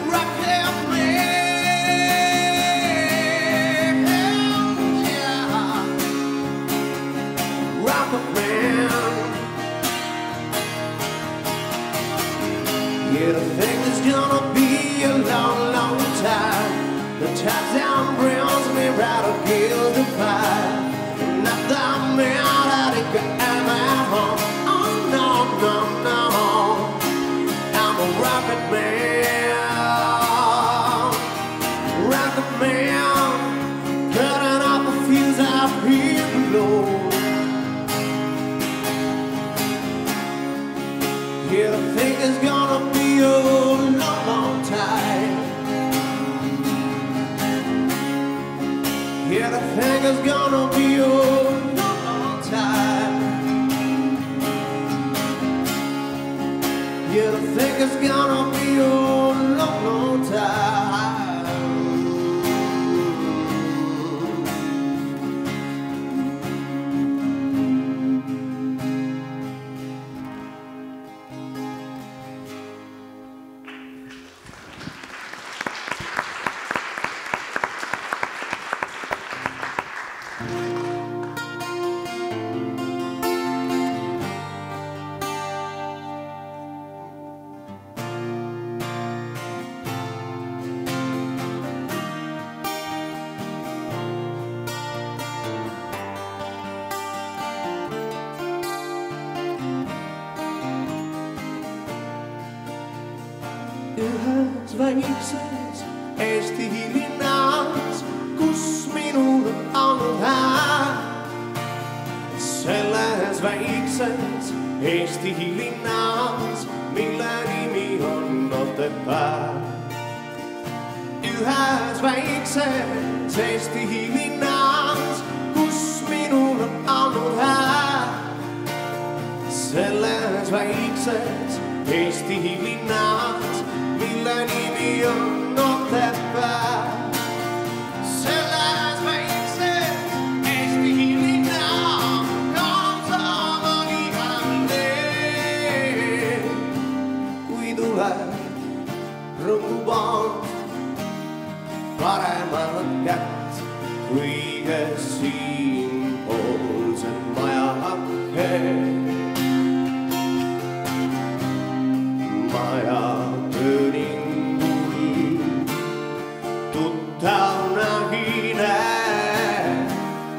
Rocket man, yeah. Rocket man. Yeah, the thing is gonna be a long, long time. The touchdown brings me right against the fire. Not that man that it could ever home. Oh no, no, no. I'm a rocket man. Rocket man. Cutting off the fuse out here below. Yeah, the thing is gonna be a long, long time. Yeah, the thing is gonna be a long, long time. Yeah, the thing is gonna be a long, long time. Ühes väikses Eesti linnas, kus minul on hää. Selles väikses Eesti linnas, mille nimi on Otepää. Ühes väikses Eesti linnas, kus minul on hää. Selles väikses Eesti linnas, mille nimi on Otepää. Selles väikses Eesti linnas kaotab ihanne. Kui tuleb rõngupoolt paremat kätt, kõige siinpoolsem majake. Maja pööningul tuttav nahine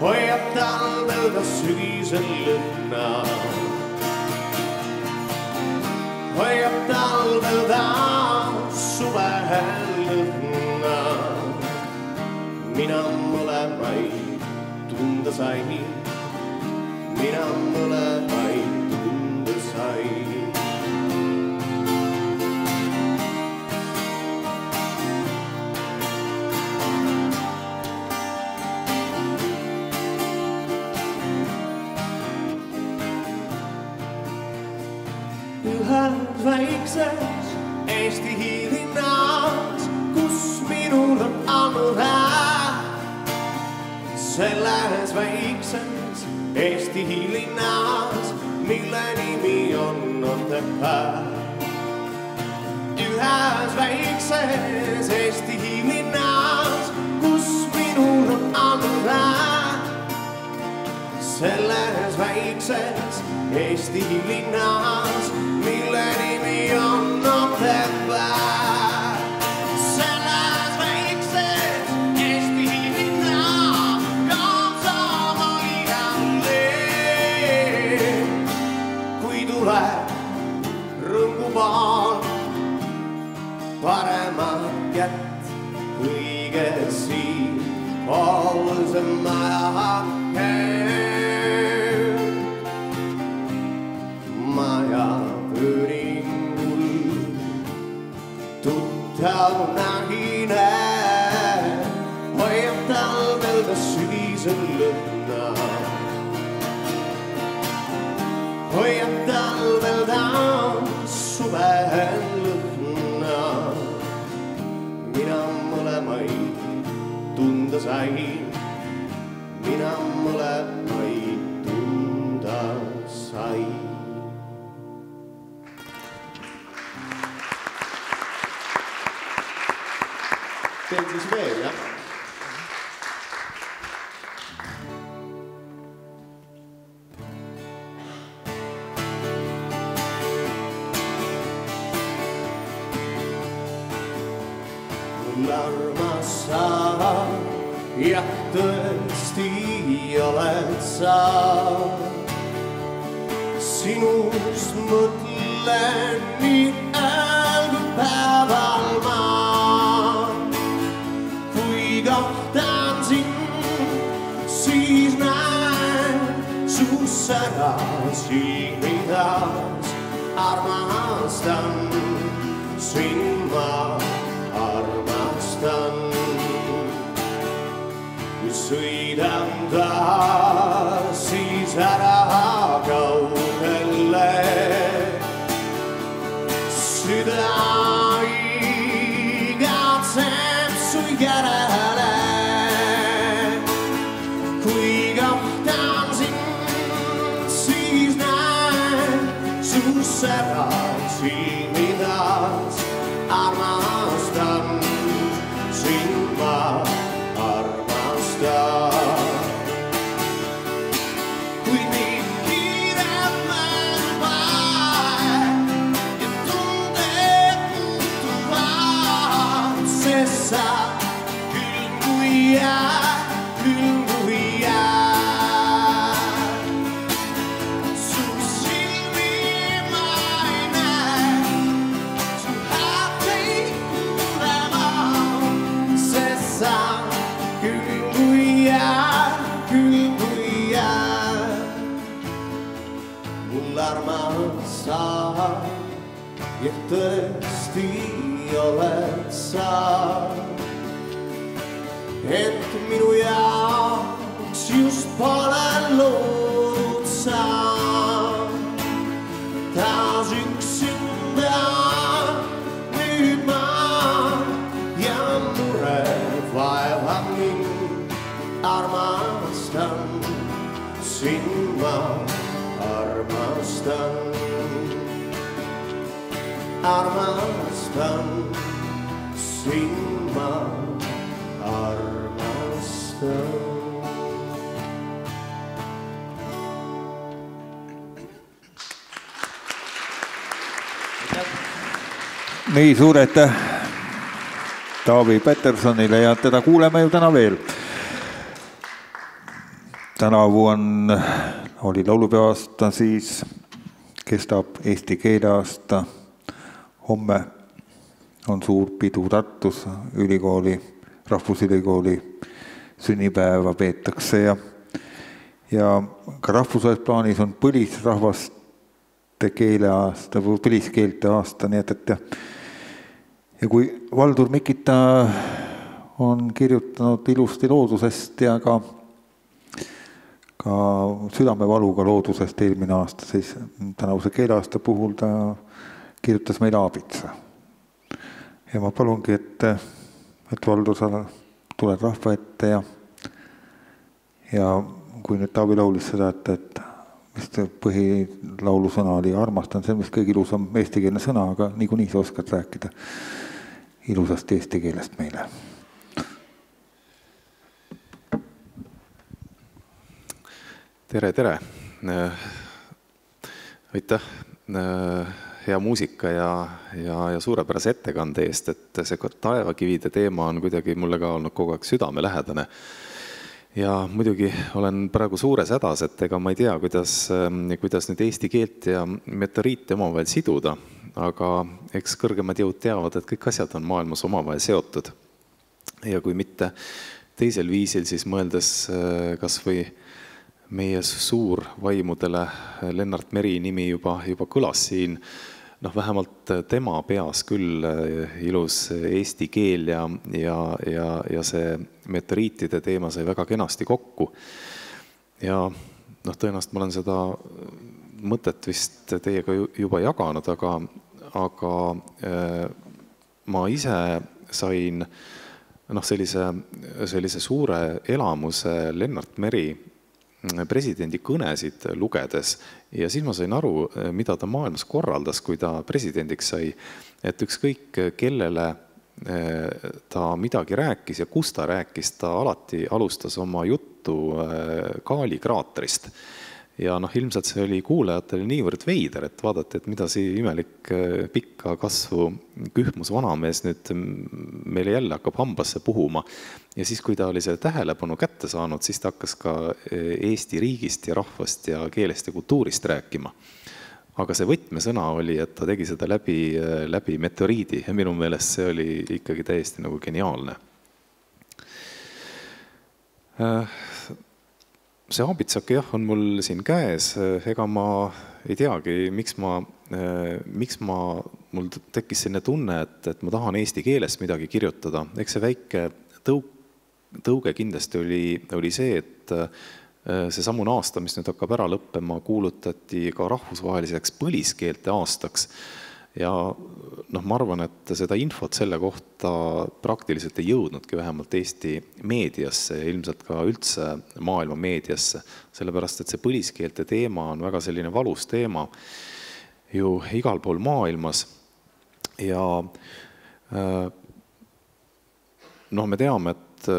hoiab talvel ta sügisel lõhna. Hoiab talvel ta suvehel lõhna. Mina mõlemaid tunda sain, mina mõlemaid tunda sain. Ühes väikses Eesti linnas, kus minul on olnud hää. Selles väikses Eesti linnas, mille nimi on Otepää. Ühes väikses Eesti linnas, kus minul on olnud hää. Selles väikses Eesti linnas, mille nimi on Otepää. Selles väikses Eesti linnas kaotab ihanne. Kui tuleb rõngupoolt paremat kätt, kõige siinpoolsem majake. Maja pööningul tuttav nahine hoiab talvel ta sügisel lõhna. Hoiab talvel ta suvehel lõhna. Mina mõlemaid tunda sain, mina mõlemaid tunda sain. küsimusi veel, jah? Mul armas sa, jah tõesti oled sa. Sinust mõtlen nii algul päeval ma. Kui kohtan sind, siis näen su säras silmidas. Armastan sind ma, armastan. Kui sõidan taas, siis ära kaugele. Süda igatseb su järele. Kui kohtan sind, siis näen su säras silmidas. Armastan sind ma, armastan. Kui mind kiirelt möödub aeg ja tunded muutuvad, sest sa küll kui jääd, küll kui jääd. Su silmi ma ei näe, su häält ei kuule ma, sest sa küll kui jääd, küll kui jääd. Mul armas sa, jah tõesti oled sa. Ent minu jaoks just pole loodud sa. Taas üksinda nüüd ma ja mure vaevab mind. Armastan sind ma, armastan. Armastan sind ma, armastan. Nii, suur aitäh Taavi Petersonile ja teda kuuleme ju täna veel. Tänavu oli laulupeoaasta, siis kestab eesti keeleaasta. Homme on suur pidu Tartus, ülikooli, Rahvusülikooli sünnipäeva peetakse ja ka rahvusvahelises plaanis on põlisrahvaste keeleaasta või põliskeelte aasta, nii et ja kui Valdur Mikita on kirjutanud ilusti loodusest ja ka südamevaluga loodusest eelmine aasta, siis tänavuse keeleaasta puhul ta kirjutas meile aabitsa. Ja ma palungi, et Valdur, sa tuled rahva ette ja kui nüüd Taavi laulis seda, et mis põhilaulu sõna oli, armastan, see on vist kõige ilusam eestikeelne sõna, aga niikuinii sa oskad rääkida ilusasti eesti keelest meile. Tere, tere! Aitäh hea muusika ja suurepärase ettekande eest, et see taevakivide teema on kuidagi mulle ka olnud kogu aeg südamelähedane. Ja muidugi olen praegu suures hädas, et ega ma ei tea, kuidas nüüd eesti keelt ja meteoriite omavahel siduda, aga eks kõrgemad jõud teavad, et kõik asjad on maailmas omavahel seotud. Ja kui mitte teisel viisil, siis mõeldes kas või meie suurvaimudele Lennart Meri nimi juba kõlas siin, vähemalt tema peas küll ilus eesti keel ja see meteoriitide teema sai väga kenasti kokku. Ja tõenäoliselt ma olen seda mõtet vist teiega juba jaganud, aga ma ise sain sellise suure elamuse Lennart Meri presidendi kõnesid lugedes ja siis ma sain aru, mida ta maailmas korraldas, kui ta presidendiks sai, et ükskõik kellele ta midagi rääkis ja kus ta rääkis, ta alati alustas oma juttu Kaali kraatrist. Ja ilmselt see oli kuulajatele niivõrd veider, et vaadati, et mida see imelik pikka kasvu kühmus vanamees nüüd meile jälle hakkab hambasse puhuma. Ja siis, kui ta oli selle tähelepanu kätte saanud, siis ta hakkas ka Eesti riigist ja rahvast ja keelest ja kultuurist rääkima. Aga see võtmesõna oli, et ta tegi seda läbi meteoriidi ja minu meelest see oli ikkagi täiesti nagu geniaalne. See aabitsak on mul siin käes, ega ma ei teagi, miks mul tekkis selline tunne, et ma tahan eesti keeles midagi kirjutada. Eks see väike tõuge kindlasti oli see, et see samune aasta, mis nüüd hakkab ära lõppema, kuulutati ka rahvusvaheliseks põliskeelte aastaks. Ja ma arvan, et seda infot selle kohta praktiliselt ei jõudnudki vähemalt Eesti meediasse ja ilmselt ka üldse maailma meediasse, sellepärast et see põliskeelte teema on väga selline valus teema ju igal pool maailmas. Ja me teame, et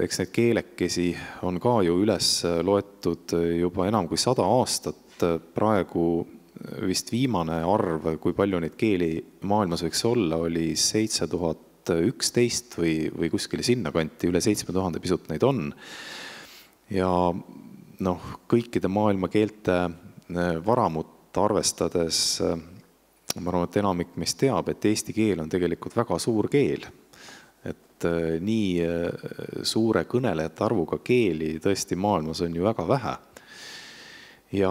eks neid keelekesi on ka ju üles loetud juba enam kui 100 aastat. Praegu vist viimane arv, kui palju neid keeli maailmas võiks olla, oli 7011 või kuskile sinna kanti, üle 7000 pisut neid on. Ja kõikide maailma keelte varamut arvestades, ma arvan, et enamik meist teab, et eesti keel on tegelikult väga suur keel. Et nii suure kõnelejate arvuga keeli tõesti maailmas on ju väga vähe. Ja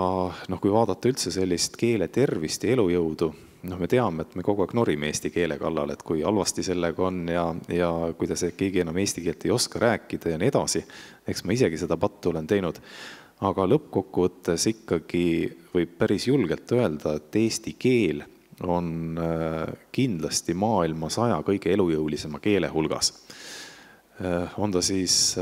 kui vaadata üldse sellist keele tervist ja elujõudu, me teame, et me kogu aeg norime eesti keele kallal, et kui halvasti sellega on ja kuidas keegi enam eesti keelt ei oska rääkida ja nii edasi. Eks ma isegi seda pattu olen teinud. Aga lõppkokkuvõttes ikkagi võib päris julgelt öelda, et eesti keel on kindlasti maailma 100 kõige elujõulisema keele hulgas. On ta siis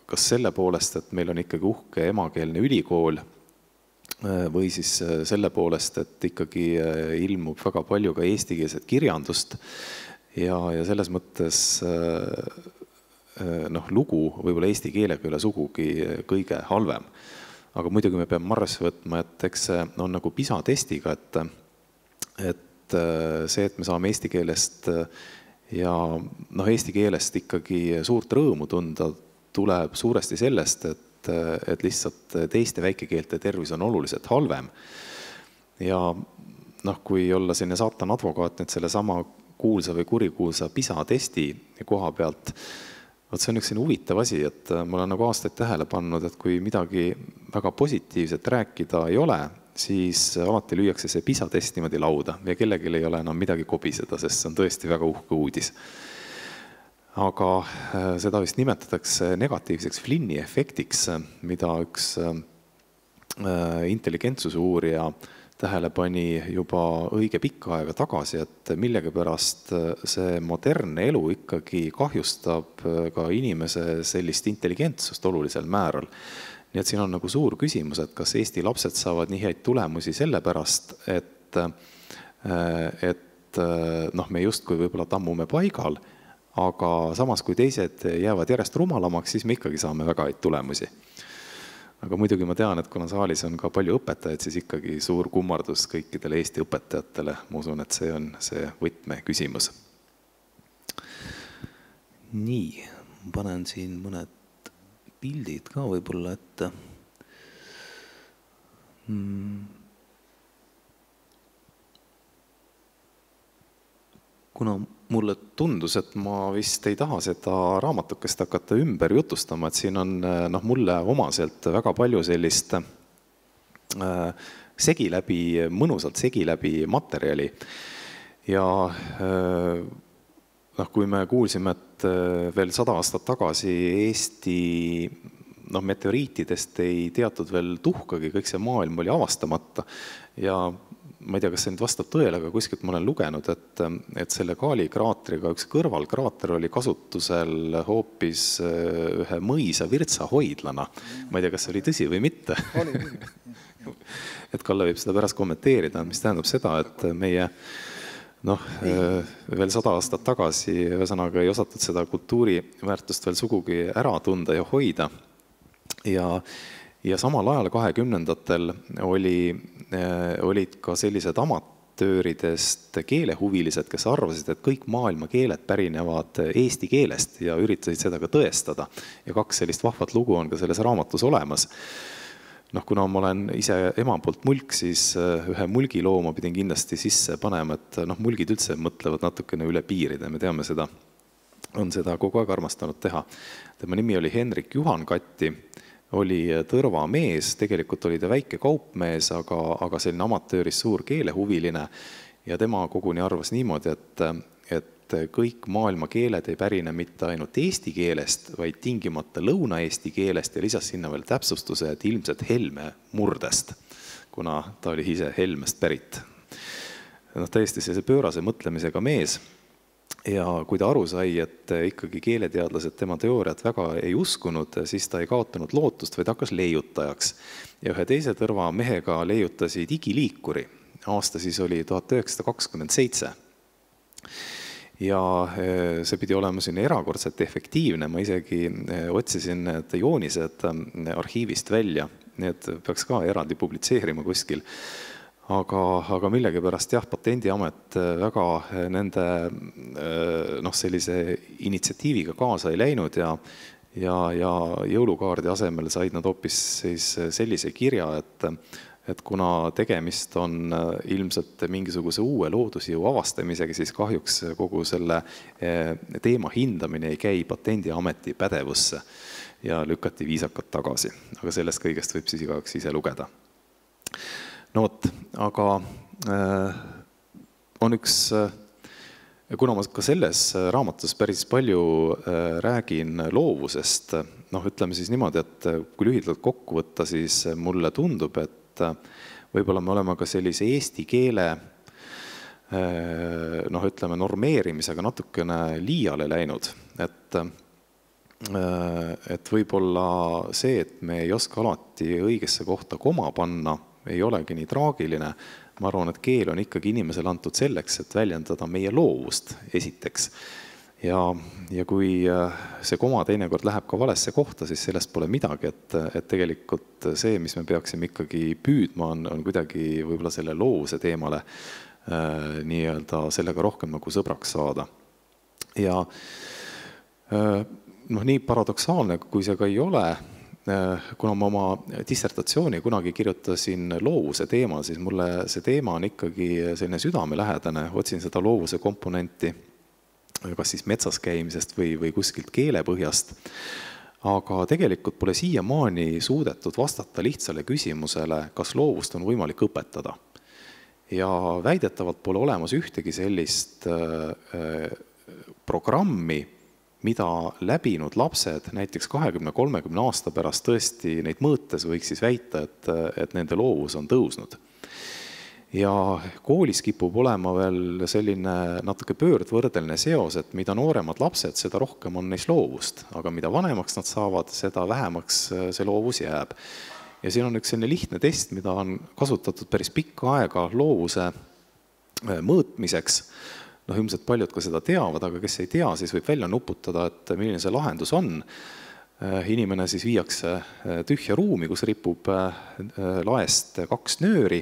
kas selle poolest, et meil on ikkagi uhke emakeelne ülikool või siis selle poolest, et ikkagi ilmub väga palju ka eestikeelset kirjandust ja selles mõttes lugu võib-olla eesti keelega ei ole sugugi kõige halvem. Aga muidugi me peame arvesse võtma, et eks see on nagu PISA testiga, et see, et me saame eesti keelest ja eesti keelest ikkagi suurt rõõmu tunda, tuleb suuresti sellest, et lihtsalt teiste väikekeelte tervis on oluliselt halvem. Ja kui olla selline saatan advokaat nüüd selle sama kuulsa või kurikuulsa PISA testi koha pealt, see on üks selline huvitav asi, et ma olen nagu aastaid tähele pannud, et kui midagi väga positiivset rääkida ei ole, siis alati lüüakse see PISA test niimoodi lauda ja kellelgi ei ole enam midagi kobiseda, sest see on tõesti väga uhke uudis. Aga seda vist nimetatakse negatiivseks Flinni efektiks, mida üks intelligentsuse uurija tähele pani juba õige pikka aega tagasi, et millegipärast see modernne elu ikkagi kahjustab ka inimese sellist intelligentsust olulisel määral. Nii et siin on nagu suur küsimus, et kas Eesti lapsed saavad nii häid tulemusi sellepärast, et me justkui võib-olla tammume paigal, aga samas kui teised jäävad järjest rumalamaks, siis me ikkagi saame väga häid tulemusi. Aga muidugi ma tean, et kuna saalis on ka palju õpetajaid, siis ikkagi suur kummardus kõikidele Eesti õpetajatele. Ma usun, et see on see võtme küsimus. Nii, panen siin mõned pildid ka võib-olla ette. Kuna mulle tundus, et ma vist ei taha seda raamatukest hakata ümber jutustama, et siin on mulle omaselt väga palju sellist mõnusalt segi läbi materjali. Ja kui me kuulsime, et veel 100 aastat tagasi Eesti meteoriitidest ei teatud veel tuhkagi, kõik see maailm oli avastamata ja ma ei tea, kas see nüüd vastab tõele, aga kuskilt ma olen lugenud, et selle Kaali kraatriga üks kõrvalkraater oli kasutusel hoopis ühe mõisa virtsahoidlana. Ma ei tea, kas see oli tõsi või mitte. Et Kalle võib seda pärast kommenteerida, mis tähendab seda, et meie veel 100 aastat tagasi ühesõnaga ei osatud seda kultuuriväärtust veel sugugi ära tunda ja hoida. Ja samal ajal 20-ndatel olid ka sellised amatööridest keelehuvilised, kes arvasid, et kõik maailma keeled pärinevad eesti keelest ja üritasid seda ka tõestada. Ja 2 sellist vahvat lugu on ka selles raamatus olemas. Kuna ma olen ise ema poolt mulk, siis ühe mulgilooma pidin kindlasti sisse panema, et mulgid üldse mõtlevad natukene üle piiride, me teame seda, on seda kogu aeg armastanud teha. Tema nimi oli Henrik Juhan Katti, oli Tõrva mees, tegelikult oli ta väike kaupmees, aga selline amatööris suur keelehuviline ja tema koguni arvas niimoodi, et kõik maailma keeled ei pärine mitte ainult eesti keelest, vaid tingimata lõuna-eesti keelest ja lisas sinna veel täpsustuse, et ilmselt Helme murdest, kuna ta oli ise Helmest pärit. Täiesti sellise pöörase mõtlemisega mees ja kui ta aru sai, et ikkagi keeleteadlased tema teooriat väga ei uskunud, siis ta ei kaotanud lootust, vaid hakkas leiutajaks. Ja ühe teise Tõrva mehega leiutasi digiliikuri. Aasta siis oli 1927. Ja see pidi olema siin erakordselt efektiivne, ma isegi otsisin need joonised arhiivist välja, need peaks ka eraldi publitseerima kuskil. Aga millegipärast Patendiamet väga nende sellise initsiatiiviga kaasa ei läinud ja jõulukaardi asemel said nad hoopis sellise kirja, et kuna tegemist on ilmselt mingisuguse uue loodusjõu avastamisega, siis kahjuks kogu selle teema hindamine ei käi Patendiameti pädevusse ja lükati viisakalt tagasi. Aga sellest kõigest võib siis igaüks ise lugeda. Aga on üks, kuna ma ka selles raamatus päris palju räägin loovusest, ütleme siis niimoodi, et kui lühidalt kokku võtta, siis mulle tundub, et võib-olla me oleme ka sellise eesti keele ütleme normeerimisega natukene liiale läinud, et võib-olla see, et me ei oska alati õigesse kohta koma panna, ei olegi nii traagiline. Ma arvan, et keel on ikkagi inimesele antud selleks, et väljendada meie loovust esiteks. Ja kui see koma teinekord läheb ka valesse kohta, siis sellest pole midagi, et tegelikult see, mis me peaksime ikkagi püüdma, on kuidagi võib-olla selle loovuse teemale nii-öelda sellega rohkem nagu sõbraks saada. Ja nii paradoksaalne, kui see ka ei ole, kuna ma oma dissertatsiooni kunagi kirjutasin loovuse teemal, siis mulle see teema on ikkagi selline südamelähedane, otsin seda loovuse komponenti, kas siis metsas käimisest või kuskilt keelepõhjast. Aga tegelikult pole siiamaani suudetud vastata lihtsale küsimusele, kas loovust on võimalik õpetada. Ja väidetavalt pole olemas ühtegi sellist programmi, mida läbinud lapsed näiteks 20-30 aasta pärast tõesti neid mõõtes võiks siis väita, et nende loovus on tõusnud. Ja koolis kipub olema veel selline natuke pöördvõrdeline seos, et mida nooremad lapsed, seda rohkem on neis loovust, aga mida vanemaks nad saavad, seda vähemaks see loovus jääb. Ja siin on üks selline lihtne test, mida on kasutatud päris pikka aega loovuse mõõtmiseks. Ilmselt paljud ka seda teavad, aga kes ei tea, siis võib välja nuputada, et milline see lahendus on. Inimene siis viiakse tühja ruumi, kus ripub laest 2 nööri.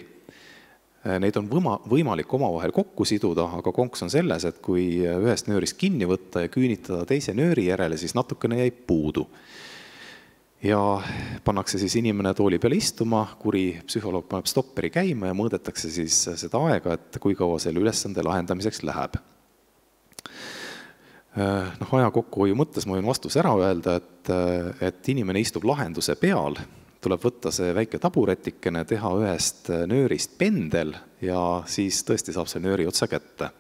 Neid on võimalik omavahel kokku siduda, aga konks on selles, et kui ühest nöörist kinni võtta ja küünitada teise nööri järele, siis natukene jäi puudu. Ja pannakse siis inimene tooli peale istuma, kuri psühholoog paneb stopperi käima ja mõõdetakse siis seda aega, et kui kaua selle ülesande lahendamiseks läheb. Aja kokkuhoiu mõttes ma võin vastuse ära öelda, et inimene istub lahenduse peal, tuleb võtta see väike taburetikene, teha ühest nöörist pendel ja siis tõesti saab see nööri otsa kätte.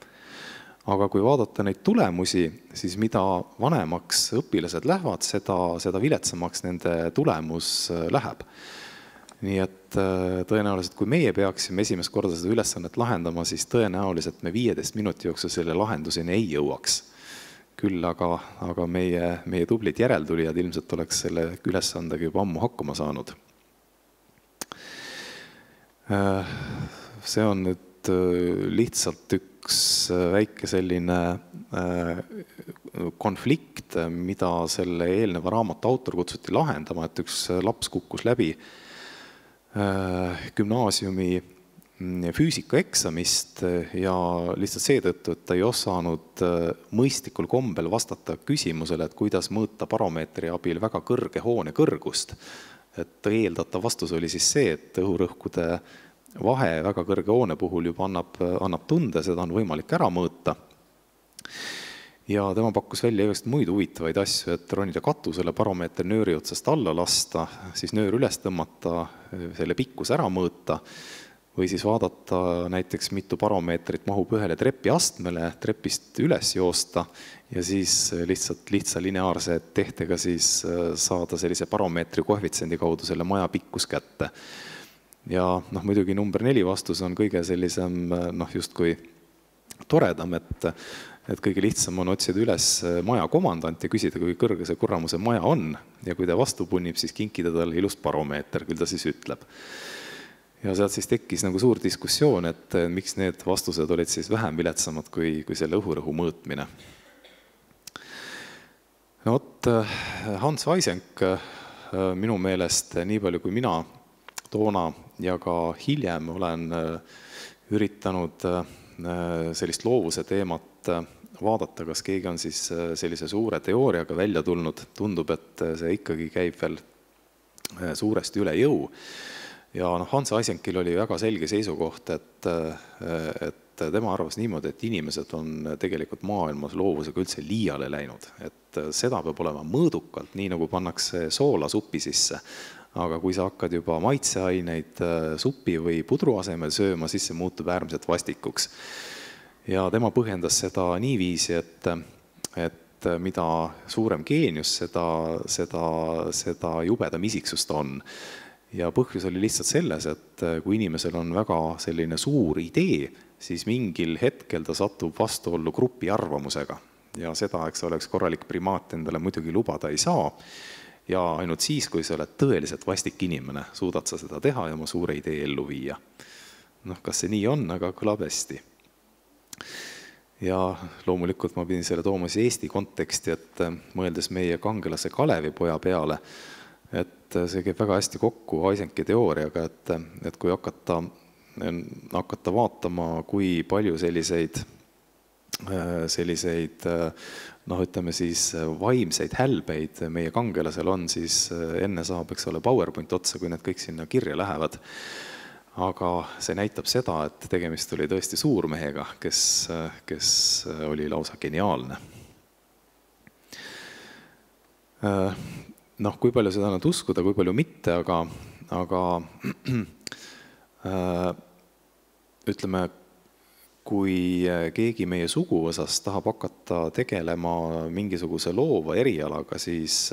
Aga kui vaadata neid tulemusi, siis mida vanemaks õpilased lähevad, seda viletsamaks nende tulemus läheb. Nii et tõenäoliselt, kui meie peaksime esimest korda seda ülesannet lahendama, siis tõenäoliselt me 15 minuti jooksul selle lahenduseni ei jõuaks. Küll aga meie tublid järeltulijad ilmselt oleks selle ülesandega juba ammu hakkama saanud. See on nüüd olnud lihtsalt üks väike selline konflikt, mida selle eelneva raamatu autor kutsuti lahendama, et üks laps kukkus läbi gümnaasiumi füüsikaeksamist ja lihtsalt seetõttu, et ta ei osanud mõistlikul kombel vastata küsimusele, et kuidas mõõta baromeetri abil väga kõrge hoone kõrgust. Et eeldatav vastus oli siis see, et õhurõhkude vahe väga kõrge hoone puhul juba annab tunde, seda on võimalik ära mõõta. Ja tema pakkus välja just muid huvitavaid asju, et ronida katusele baromeeter nööri otsast alla lasta, siis nöör üles tõmmata, selle pikkus ära mõõta, või siis vaadata näiteks mitu baromeetrit mahub ühele trepiastmele, trepist üles joosta ja siis lihtsa lineaarse tehtega siis saada sellise baromeetri koefitsiendi kaudu selle maja pikkus kätte. Ja muidugi number 4 vastus on kõige sellisem justkui toredam, et kõige lihtsam on otsida üles maja komandant ja küsida, kui kõrge see kurramuse maja on ja kui ta vastu punnib, siis kinkida talle ilus baromeeter, küll ta siis ütleb. Ja sealt siis tekkis suur diskussioon, et miks need vastused olid siis vähem viletsamad kui selle õhurõhu mõõtmine. Hans Eysenck minu meelest, nii palju kui mina toona ja ka hiljem olen üritanud sellist loovuse teemat vaadata, kas keegi on siis sellise suure teooriaga välja tulnud, tundub, et see ikkagi käib veel suuresti üle jõu. Ja Hans Eysenckil oli väga selge seisukoht, et tema arvas niimoodi, et inimesed on tegelikult maailmas loovusega üldse liiale läinud. Et seda peab olema mõõdukalt, nii nagu pannakse soola supi sisse. Aga kui sa hakkad juba maitseaineid supi või pudru asemel sööma, siis see muutub äärmiselt vastikuks. Ja tema põhjendas seda niiviisi, et mida suurem geenius, seda jubedam isiksust on. Ja põhjus oli lihtsalt selles, et kui inimesel on väga selline suur idee, siis mingil hetkel ta satub vastuollu grupi arvamusega. Ja seda, eks oleks korralik primaat endale muidugi lubada ei saa. Ja ainult siis, kui sa oled tõeliselt vastik inimene, suudad sa seda teha ja oma suure idee ellu viia. Kas see nii on, aga kõlab hästi. Ja loomulikult ma pidin selle tooma Eesti konteksti, et mõeldes meie kangelase Kalevipoja peale, et see käib väga hästi kokku Eysencki teooriaga, et kui hakata vaatama, kui palju selliseid ütleme siis vaimseid hälbeid meie kangelasel on, siis enne saab, eks ole, PowerPoint otsa, kui need kõik sinna kirja lähevad. Aga see näitab seda, et tegemist oli tõesti suurmehega, kes oli lausa geniaalne. Kui palju seda annab uskuda, kui palju mitte, aga ütleme, kui keegi meie suguosas tahab hakata tegelema mingisuguse loova erialaga, siis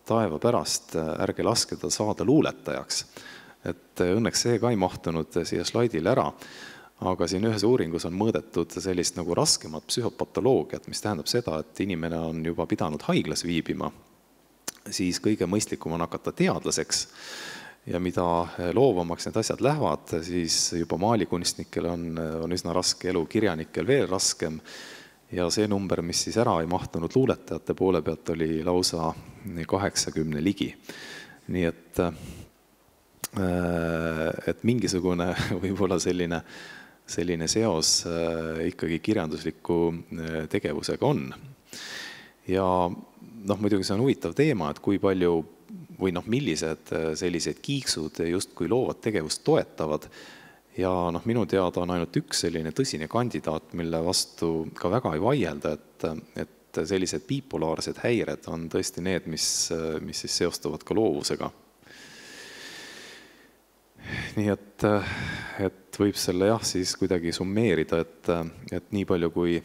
taeva pärast ärge laske ta saada luuletajaks. Et õnneks see ka ei mahtunud siia slaidile ära, aga siin ühes uuringus on mõõdetud sellist nagu raskemat psühhopatoloogiat, mis tähendab seda, et inimene on juba pidanud haiglas viibima, siis kõige mõistlikum on hakata teadlaseks ja mida loovamaks need asjad lähevad, siis juba maalikunstnikel on üsna raske elu, kirjanikel veel raskem ja see number, mis siis ära ei mahtunud luuletajate poole pealt, oli lausa 80 ligi. Nii et mingisugune võib-olla selline seos ikkagi kirjandusliku tegevusega on. Ja muidugi see on huvitav teema, et kui palju või millised sellised kiiksud justkui loovat tegevust toetavad. Ja minu teada on ainult üks selline tõsine kandidaat, mille vastu ka väga ei vaielda, et sellised bipolaarsed häired on tõesti need, mis siis seostuvad ka loovusega. Nii et võib selle siis kuidagi summeerida, et nii palju kui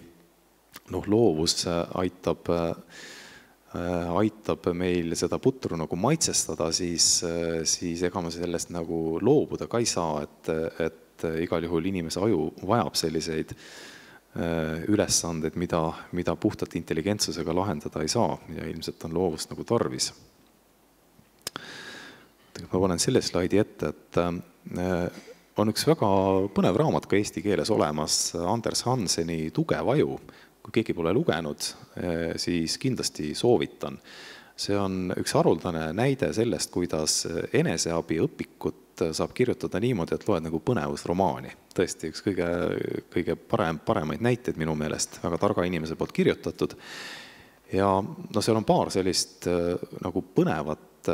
loovus aitab meil seda putru nagu maitsestada, siis ega me sellest nagu loobuda ka ei saa, et igal juhul inimese aju vajab selliseid ülesandeid, mida puhtalt intelligentsusega lahendada ei saa ja ilmselt on loovust nagu tarvis. Ma panen selle slaidi ette, et on üks väga põnev raamat ka eesti keeles olemas, Anders Hanseni Tugev aju. Kui keegi pole lugenud, siis kindlasti soovitan. See on üks haruldane näide sellest, kuidas eneseabi õpikut saab kirjutada niimoodi, et loed nagu põnevusromaani. Tõesti üks kõige paremaid näiteid minu meelest, väga targa inimese poolt kirjutatud. Ja seal on paar sellist nagu põnevat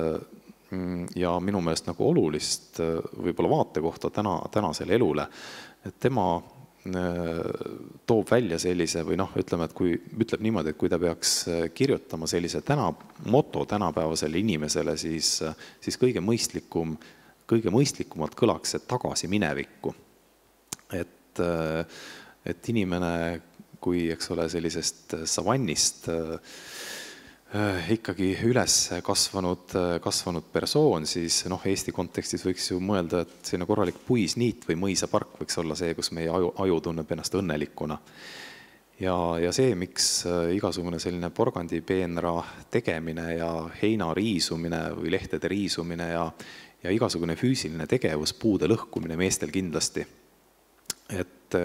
ja minu meelest nagu olulist võib-olla vaatekohta tänasele elule. Et tema toob välja sellise või ütleme, et kui ütleb niimoodi, et kui ta peaks kirjutama sellise moto tänapäevasele inimesele, siis kõige mõistlikumalt kõlaks see tagasi minevikku. Et inimene, kui eks ole sellisest savannist ikkagi üles kasvanud persoon, siis Eesti kontekstis võiks ju mõelda, et selline korralik puisniit või mõisapark võiks olla see, kus meie aju tunneb ennast õnnelikuna. Ja see, miks igasugune selline porgandipeenra tegemine ja heina riisumine või lehtede riisumine ja igasugune füüsiline tegevus, puude lõhkumine meestel kindlasti, et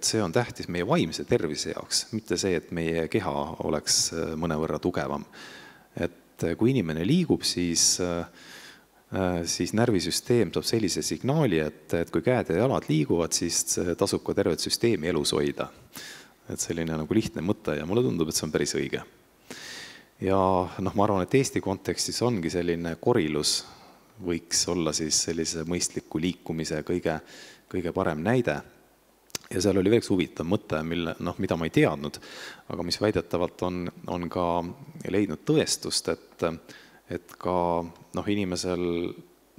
see on tähtis meie vaimse tervise jaoks, mitte see, et meie keha oleks mõnevõrra tugevam. Et kui inimene liigub, siis närvisüsteem saab sellise signaali, et kui käed ja jalad liiguvad, siis tasub ka tervet süsteemi elus hoida. Et selline nagu lihtne mõte ja mulle tundub, et see on päris õige. Ja ma arvan, et Eesti kontekstis ongi selline korilus võiks olla siis sellise mõistliku liikumise kõige parem näide. Ja seal oli veel huvitav mõte, mida ma ei teadnud, aga mis väidetavalt on ka leidnud tõestust, et ka inimesel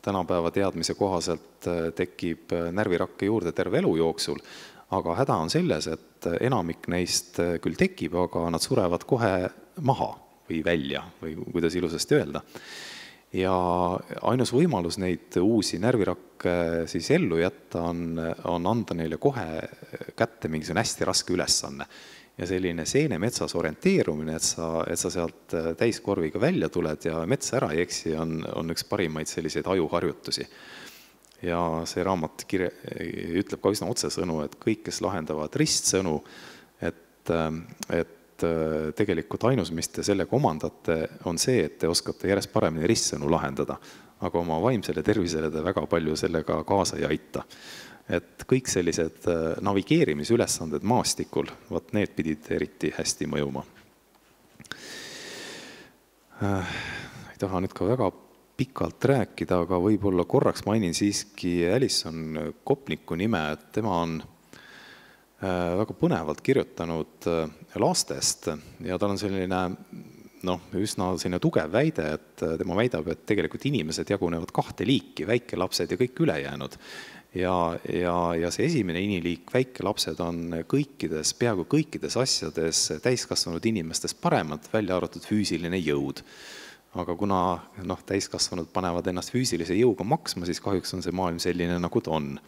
tänapäeva teadmise kohaselt tekib närvirakke juurde terve elu jooksul, aga häda on selles, et enamik neist küll tekib, aga nad surevad kohe maha või välja või kuidas ilusasti öelda. Ja ainus võimalus neid uusi närvirakke siis ellu jätta on anda neile kohe kätte mingisugune hästi raske ülesanne. Ja selline seenemetsas orienteerumine, et sa sealt täiskorviga välja tuled ja metsa ära ei eksi, on üks parimaid selliseid ajuharjutusi. Ja see raamat ütleb ka üsna otsesõnu, et kõik, kes lahendavad ristsõnu, et tegelikult ainus, mis te sellega omandate, on see, et te oskate järjest paremini ristsõnu lahendada, aga oma vaimsele tervisele te väga palju sellega kaasa ei aita. Et kõik sellised navigeerimisülesanded maastikul, need pidid eriti hästi mõjuma. Ei taha nüüd ka väga pikalt rääkida, aga võib-olla korraks mainin siiski Alison Kopniku nime, et tema on väga põnevalt kirjutanud lastest ja tal on selline üsna selline tugev väide, et tema väidab, et tegelikult inimesed jagunevad kahte liiki, väikelapsed ja kõik ülejäänud. Ja see esimene iniliik, väikelapsed on peaaegu kõikides asjades täiskasvanud inimestest paremad, välja arvatud füüsiline jõud. Aga kuna täiskasvanud panevad ennast füüsilise jõuga maksma, siis kahjuks on see maailm selline, nagu ta on.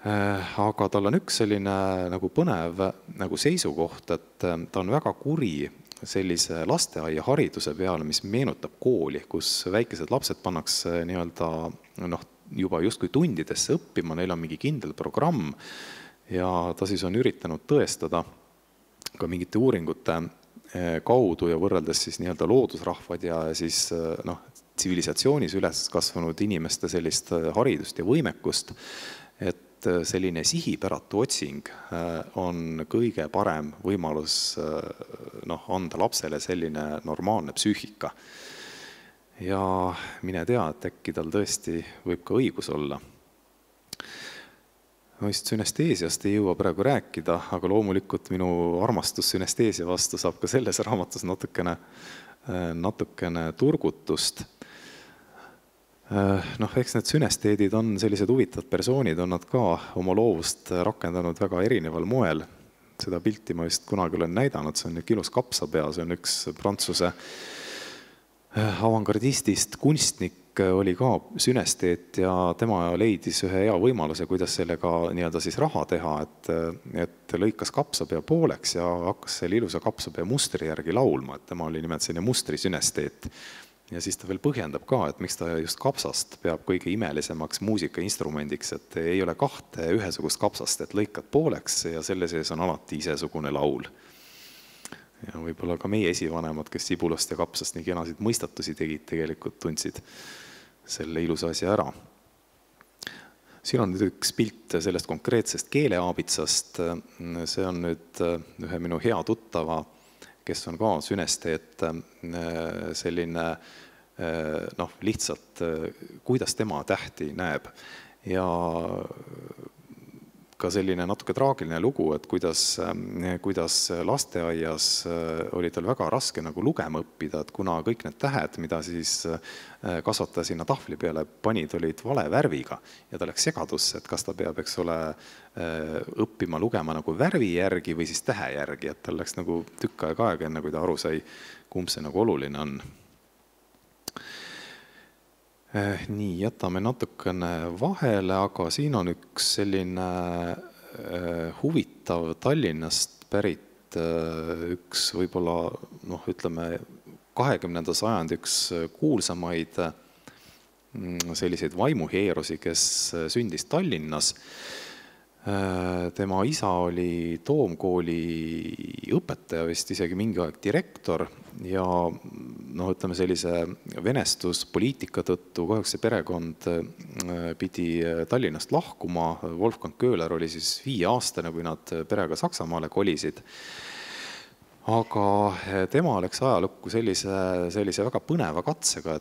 Aga tal on üks selline nagu põnev nagu seisukoht, et ta on väga kuri sellise lasteaia hariduse peale, mis meenutab kooli, kus väikesed lapsed pannakse juba justkui tundidesse õppima, neil on mingi kindel programm ja ta siis on üritanud tõestada ka mingite uuringute kaudu ja võrreldes siis loodusrahvad ja siis tsivilisatsioonis üles kasvanud inimeste sellist haridust ja võimekust, et selline sihipäratu otsing on kõige parem võimalus anda lapsele selline normaalne psüühika. Ja mine tea, et äkki tal tõesti võib ka õigus olla. Sünesteesiast ei jõua praegu rääkida, aga loomulikult minu armastus sünesteesia vastu saab ka selles raamatus natukene turgutust. Eks need sünesteedid on sellised huvitavad persoonid, on nad ka oma loovust rakendanud väga erineval moel. Seda pilti ma vist kunagi olen näidanud, see on ilus kapsapea, see on üks Prantsuse avangardistist kunstnik oli ka sünesteet ja tema leidis ühe hea võimaluse, kuidas sellega siis raha teha, et lõikas kapsapea pooleks ja hakkas selle ilusa kapsapea mustri järgi laulma, et tema oli nimelt selline mustrisünesteet. Ja siis ta veel põhjendab ka, et miks ta just kapsast peab kõige imelisemaks muusikainstrumendiks, et ei ole kahte ühesugust kapsast, et lõikad pooleks ja selle sees on alati isesugune laul. Ja võib-olla ka meie esivanemad, kes sibulast ja kapsast nii kenasid mõistatusi tegid, tegelikult tundsid selle ilusa asja ära. Siin on nüüd üks pilt sellest konkreetsest keeleaabitsast. See on nüüd ühe minu hea tuttava, kes on ka sünesteet, selline lihtsalt, kuidas tema tähti näeb. Ja ka selline natuke traagiline lugu, et kuidas lasteaias oli tal väga raske nagu lugema õppida, et kuna kõik need tähed, mida siis kasvataja sinna tahvli peale panid, olid vale värviga ja ta läks segadusse, et kas ta peab, eks ole, õppima lugema nagu värvi järgi või siis tähe järgi, et tal läks nagu tükk aega enne, kui ta aru sai, kumb see nagu oluline on. Nii, jätame natukene vahele, aga siin on üks selline huvitav Tallinnast pärit üks võib-olla, ütleme, 20. sajandi üks kuulsamaid selliseid vaimuheerusi, kes sündis Tallinnas. Tema isa oli Toomkooli õpetaja, vist isegi mingi aeg direktor ja ütleme sellise venestuspoliitika tõttu kahjuks see perekond pidi Tallinnast lahkuma. Wolfgang Köhler oli siis 5-aastane, kui nad perega Saksamaale kolisid. Aga tema läks ajalukku sellise väga põneva katsega,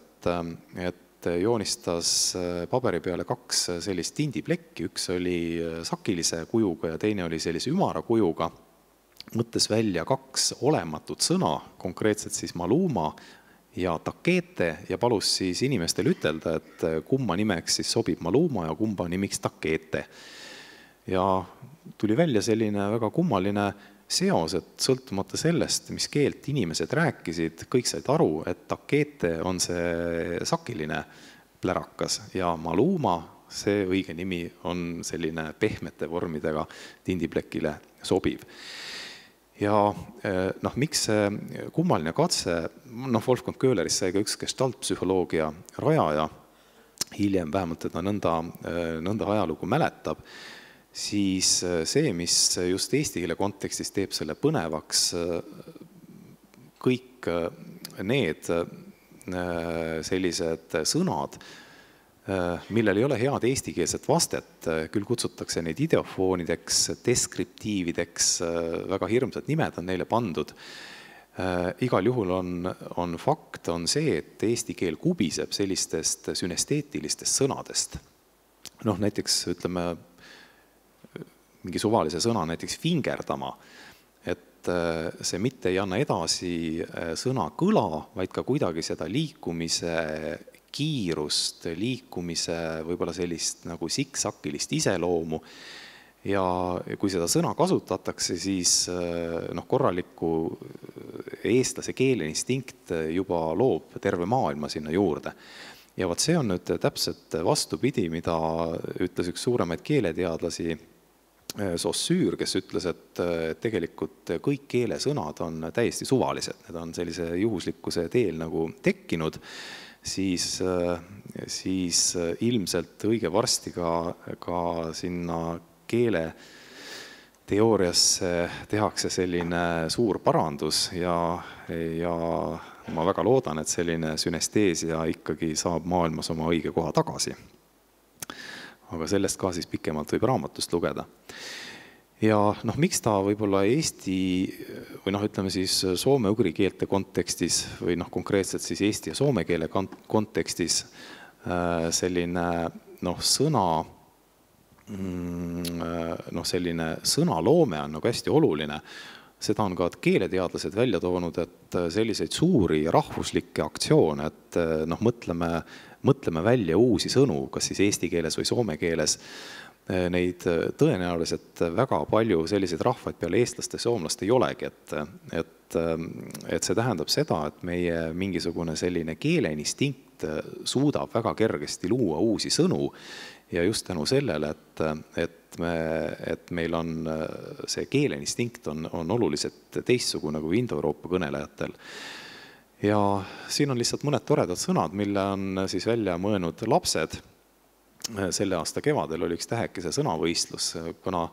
et joonistas paberi peale 2 sellist tindiplekki, üks oli sakilise kujuga ja teine oli sellise ümara kujuga, mõttes välja 2 olematut sõna, konkreetselt siis Maluma ja Takete ja palus siis inimestel ütelda, et kumma nimeks siis sobib Maluma ja kumba nimiks Takete. Ja tuli välja selline väga kummaline seos, et sõltumata sellest, mis keelt inimesed rääkisid, kõik said aru, et Takete on see sakiline plärakas ja Maluma, see õige nimi on selline pehmete vormidega tindiplekile sobiv. Ja miks see kummaline katse, Wolfgang Köhlerist sai ka üks gestaltpsühholoogia rajaja, hiljem vähemalt teda nõnda ajalugu mäletab, siis see, mis just eesti keele kontekstis teeb selle põnevaks, kõik need sellised sõnad, millel ei ole head eestikeelset vastet, küll kutsutakse neid ideofoonideks, deskriptiivideks, väga hirmsad nimed on neile pandud. Igal juhul on fakt on see, et eesti keel kubiseb sellistest sünesteetilistest sõnadest. Näiteks ütleme, mingi suvalise sõna, näiteks fingerdama, et see mitte ei anna edasi sõna kõla, vaid ka kuidagi seda liikumise kiirust, liikumise võib-olla sellist nagu siksakilist iseloomu. Ja kui seda sõna kasutatakse, siis korraliku eestlase keeleinstinkt juba loob terve maailma sinna juurde. Ja see on nüüd täpselt vastupidi, mida ütles üks suuremaid keeleteadlasi Saussure, kes ütles, et tegelikult kõik keelesõnad on täiesti suvalised, need on sellise juhuslikkuse teel nagu tekkinud, siis ilmselt õige varsti ka sinna keele teooriasse tehakse selline suur parandus ja ma väga loodan, et selline sünesteesia ikkagi saab maailmas oma õige koha tagasi. Aga sellest ka siis pikemalt võib raamatust lugeda. Ja miks ta võib-olla eesti või ütleme siis soome-ugri keelte kontekstis või konkreetselt siis eesti ja soome keele kontekstis selline selline sõnaloome on hästi oluline. Seda on ka keeleteadlased välja toonud, et selliseid suuri rahvuslikke aktsioone, et mõtleme välja uusi sõnu, kas siis eesti keeles või soome keeles, neid tõenäoliselt väga palju selliseid rahvaid peale eestlaste ja soomlaste ei olegi, et see tähendab seda, et meie mingisugune selline keeleinstinkt suudab väga kergesti luua uusi sõnu ja just tänu sellele, et meil on see keeleinstinkt on oluliselt teistsugune kui Indo-Euroopa kõnelejatel. Ja siin on lihtsalt mõned toredad sõnad, mille on siis välja mõelnud lapsed. Selle aasta kevadel oli üks tähekese sõnavõistlus, kuna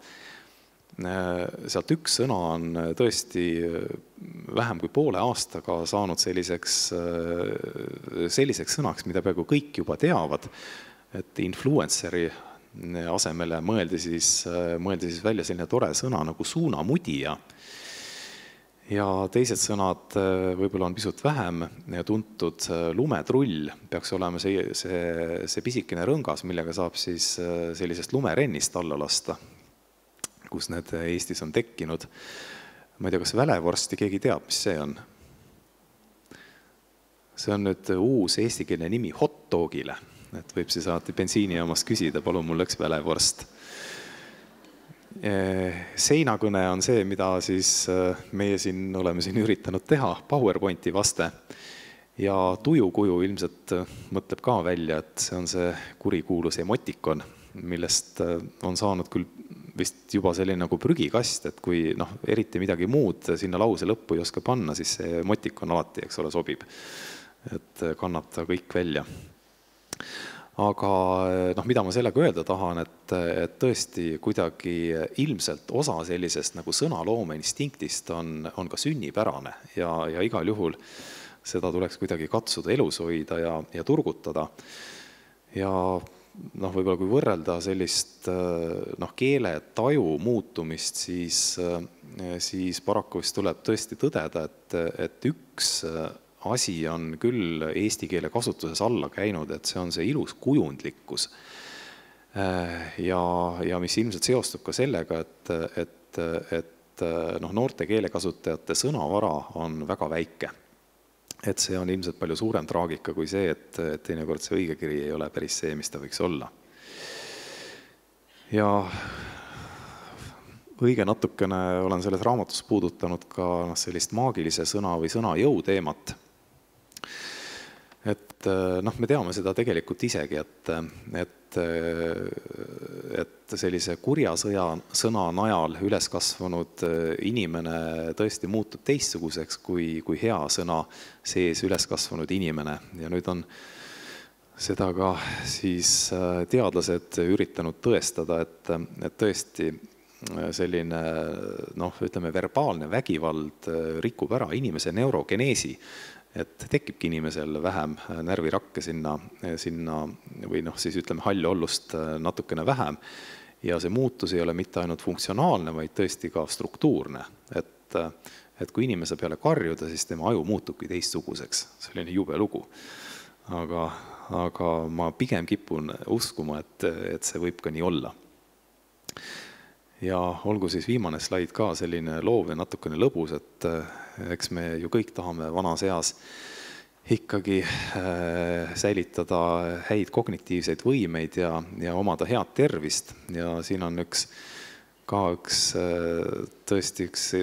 sealt üks sõna on tõesti vähem kui poole aastaga saanud selliseks sõnaks, mida peaaegu kõik juba teavad, et influenceri asemele mõeldi siis välja selline tore sõna nagu suunamudija. Ja teised sõnad võib-olla on pisut vähem tuntud. Lumetrull peaks olema see pisikene rõngas, millega saab siis sellisest lumerennist alla lasta, kus need Eestis on tekkinud. Ma ei tea, kas välevorsti keegi teab, mis see on? See on nüüd uus eestikeelne nimi hotdogile. Et võib siis alati bensiinijaamas küsida, palun mul üks välevorst. Seinakõne on see, mida siis meie siin oleme üritanud teha, PowerPointi vaste. Ja tujukuju ilmselt mõtleb ka välja, et see on see kurikuulus emotikon, millest on saanud küll vist juba selline nagu prügikast, et kui eriti midagi muud sinna lause lõppu ei oska panna, siis see emotikon alati, eks ole, sobib. Et kannab ta kõik välja. Aga mida ma sellega öelda tahan, et tõesti kuidagi ilmselt osa sellisest nagu sõnaloome instinktist on ka sünnipärane ja igal juhul seda tuleks kuidagi katsuda elus hoida ja turgutada. Ja võib-olla kui võrrelda sellist keele taju muutumist, siis paraku tuleb tõesti tõdeda, et üks asi on küll eesti keele kasutuses alla käinud, et see on see ilus kujundlikkus. Ja mis ilmselt seostub ka sellega, et noorte keelekasutajate sõnavara on väga väike. Et see on ilmselt palju suurem traagika kui see, et teinekord see õigekiri ei ole päris see, mis ta võiks olla. Ja õige natukene olen selles raamatus puudutanud ka sellist maagilise sõna või sõna jõu teemat. Et me teame seda tegelikult isegi, et sellise kurja sõna najal üles kasvanud inimene tõesti muutub teistsuguseks kui hea sõna sees üles kasvanud inimene. Ja nüüd on seda ka siis teadlased üritanud tõestada, et tõesti selline ütleme verbaalne vägivald rikub ära inimese neurogeneesi, et tekibki inimesel vähem närvirakke sinna või siis ütleme hallollust natukene vähem. Ja see muutus ei ole mitte ainult funktsionaalne, vaid tõesti ka struktuurne. Et kui inimese peale karjuda, siis tema aju muutubki teistsuguseks. Selline jube lugu. Aga ma pigem kipun uskuma, et see võib ka nii olla. Ja olgu siis viimane slaid ka selline loov ja natukene lõbus, et eks me ju kõik tahame vanas eas ikkagi säilitada häid kognitiivseid võimeid ja omada head tervist. Ja siin on üks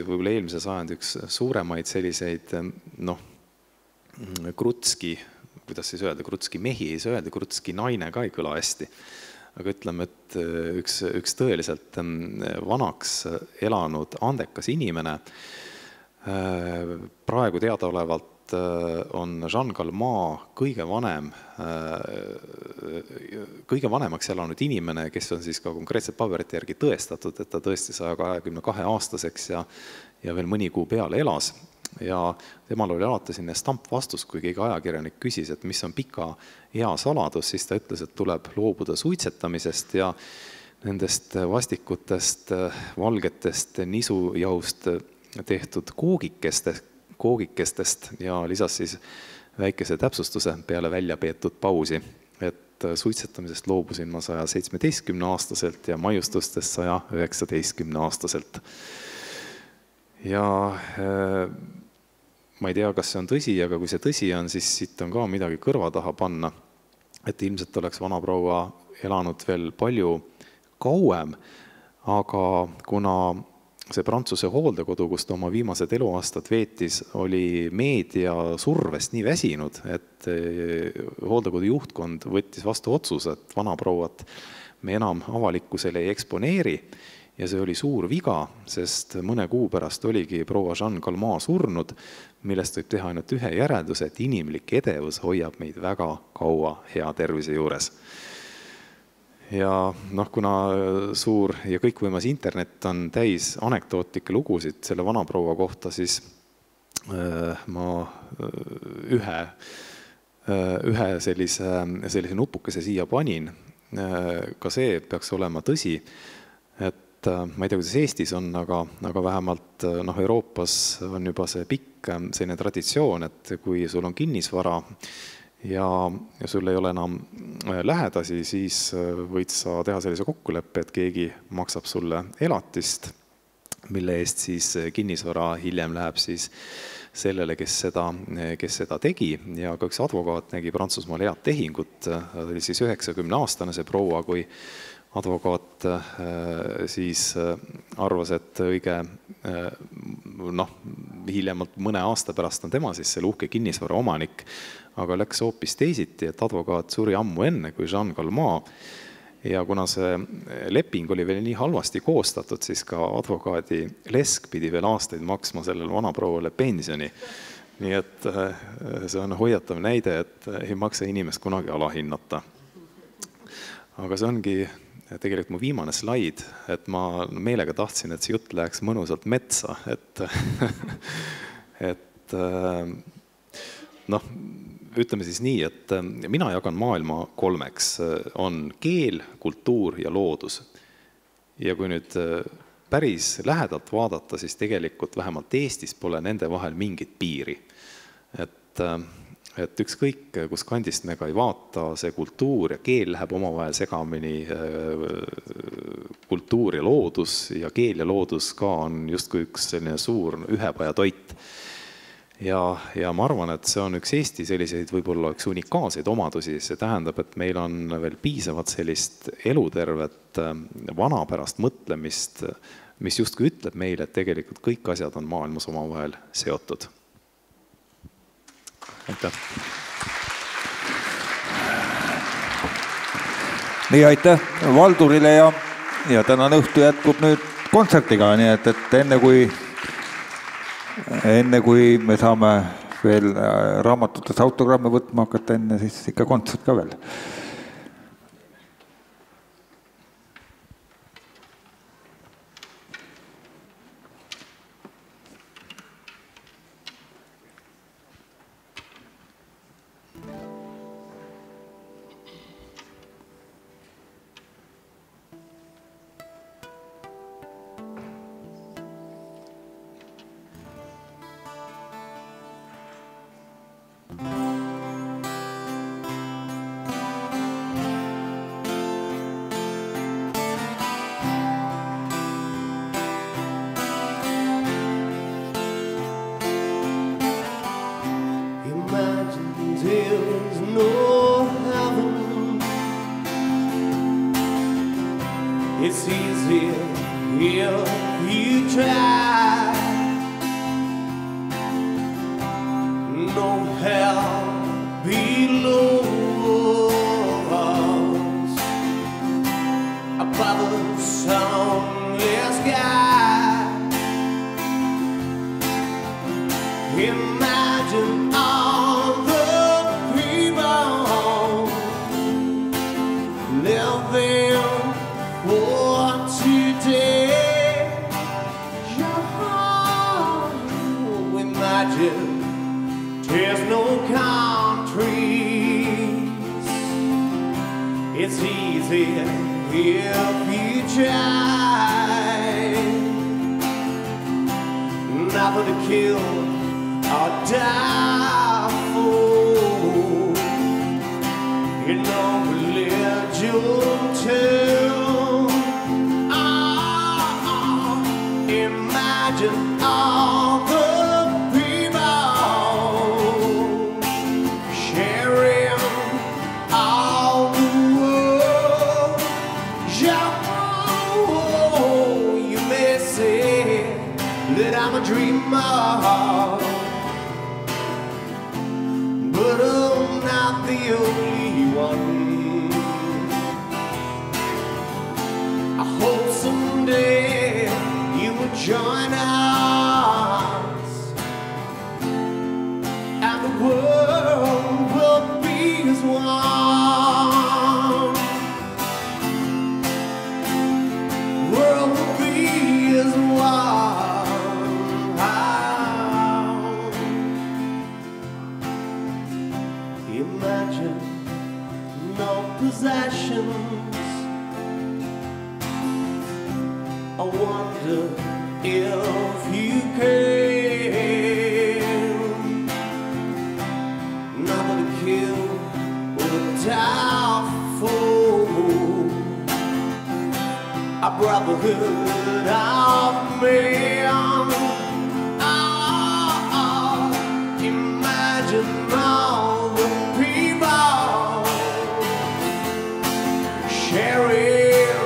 võib-olla eelmise sajandi üks suuremaid selliseid Krutski, kuidas siis öelda, Krutski mehi ei saa öelda, Krutski naine ka ei kõla hästi. Aga ütleme, et üks tõeliselt vanaks elanud andekas inimene, praegu teadaolevalt on Jean Calment kõige vanemaks elanud inimene, kes on siis ka konkreetselt paberite järgi tõestatud, et ta tõesti 122-aastaseks ja veel mõni kuu peale elas. Ja temal oli alati selline stampvastus, kui keegi ajakirjanik küsis, et mis on pika ea saladus, siis ta ütles, et tuleb loobuda suitsetamisest ja nendest vastikutest, valgetest nisujahust tehtud koogikestest ja lisas siis väikese täpsustuse peale välja peetud pausi, et suitsetamisest loobusin ma 117-aastaselt ja maiustustest 119-aastaselt. Ja ma ei tea, kas see on tõsi, aga kui see tõsi on, siis siit on ka midagi kõrva taha panna, et ilmselt oleks vanaproua elanud veel palju kauem, aga kuna see Prantsuse hooldekodu, kus ta oma viimased eluaastad veetis, oli meedia survest nii väsinud, et hooldekodu juhtkond võttis vastu otsuse, et vanaprouat me enam avalikkusele ei eksponeeri ja see oli suur viga, sest mõne kuu pärast oligi proua Jeanne Calment surnud, millest võib teha ainult ühe järelduse, et inimlik edevus hoiab meid väga kaua hea tervise juures. Ja kuna suur ja kõikvõimas internet on täis anekdootlikke lugusid selle vanaproua kohta, siis ma ühe sellise nupukese siia panin. Ka see peaks olema tõsi, et ma ei tea, kuidas Eestis on, aga vähemalt Euroopas on juba see pikk selline traditsioon, et kui sul on kinnisvara ja sul ei ole enam lähedasi, siis võid sa teha sellise kokkuleppe, et keegi maksab sulle elatist, mille eest siis kinnisvara hiljem läheb siis sellele, kes seda tegi. Ja ka üks advokaat nägi Prantsusmaal head tehingut, oli siis 90-aastane see proua, kui advokaat siis arvas, et õige hiljemalt mõne aasta pärast on tema siis selle uhke kinnisvara omanik, aga läks hoopis teisiti, et advokaat suri ammu enne kui Jeanne Calment. Ja kuna see leping oli veel nii halvasti koostatud, siis ka advokaadi lesk pidi veel aastaid maksma sellele vanaproovale pensioni. Nii et see on hoiatav näide, et ei maksa inimest kunagi alahinnata. Aga see ongi tegelikult mu viimane slaid, et ma meelega tahtsin, et see jutt läheks mõnusalt metsa, et ütleme siis nii, et mina jagan maailma 3. On keel, kultuur ja loodus. Ja kui nüüd päris lähedalt vaadata, siis tegelikult vähemalt Eestis pole nende vahel mingit piiri. Et ükskõik, kus kandist me ka ei vaata, see kultuur ja keel läheb omavahel segamini, kultuur ja loodus ja keel ja loodus ka on justkui üks selline suur ühepaja toit. Ja ma arvan, et see on üks Eesti selliseid võib-olla üks unikaalseid omadusi. See tähendab, et meil on veel piisavat sellist elutervet vanapärast mõtlemist, mis justkui ütleb meile, et tegelikult kõik asjad on maailmas omavahel seotud. Aitäh! Nii, aitäh Valdurile ja tänane õhtu jätkub nüüd kontsertiga, nii et enne kui me saame veel raamatutes autogramme võtma hakata, enne siis ikka kontsert ka veel. There's no heaven. It's easy if you try. No hell below us, above the sunless sky. Imagine all the people living for today. Oh, imagine there's no countries. It's easy if you try. Never to kill or die for. You know religion too. Imagine all the people sharing all the world. Oh, you may say that I'm a dreamer, but Imagine no possessions. I wonder if you can. Nothing to kill or die for. A brotherhood of men. Imagine all the people sharing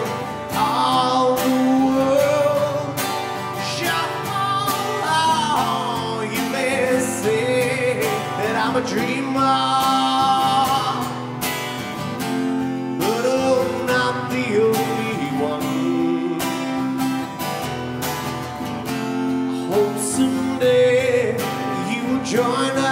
all the world. Sure, you may say that I'm a dreamer, but I'm not the only one. I hope someday you will join us.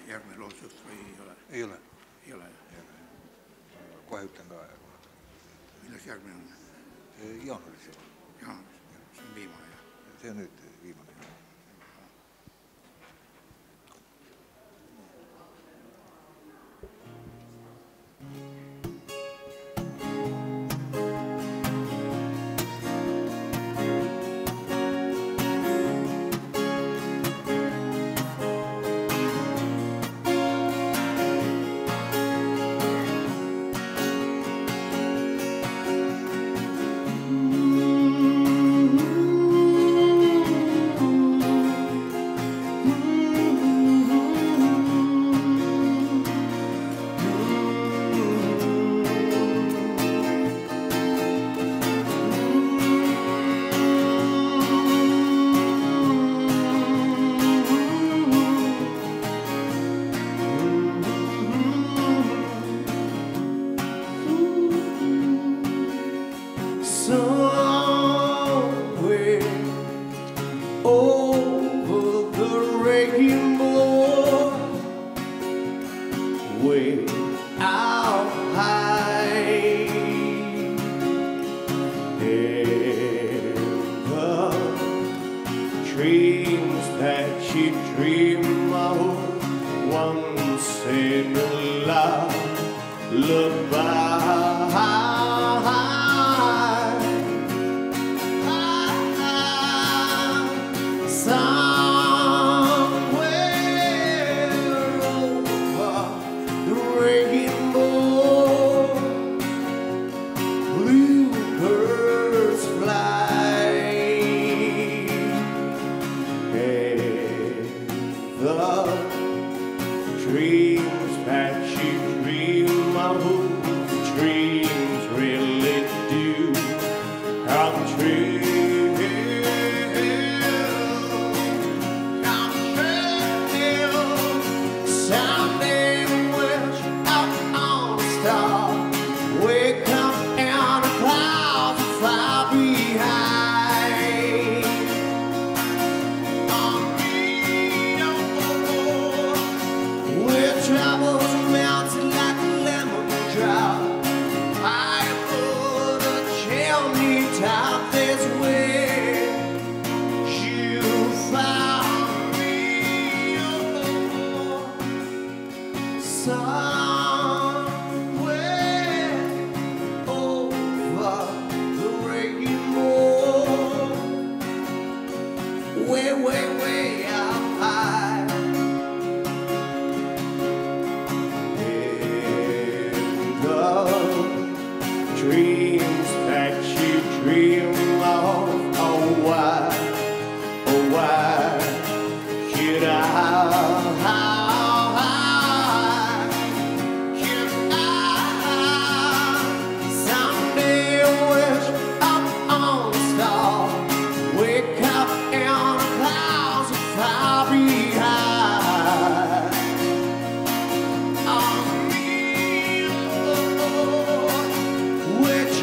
Järgmine loosus või ei ole? Ei ole. Ei ole. Kohe ütlen ka. Milles järgmine on? Jaanuaris juba. Jaanuaris. See on viimane. See on nüüd viimane. Sound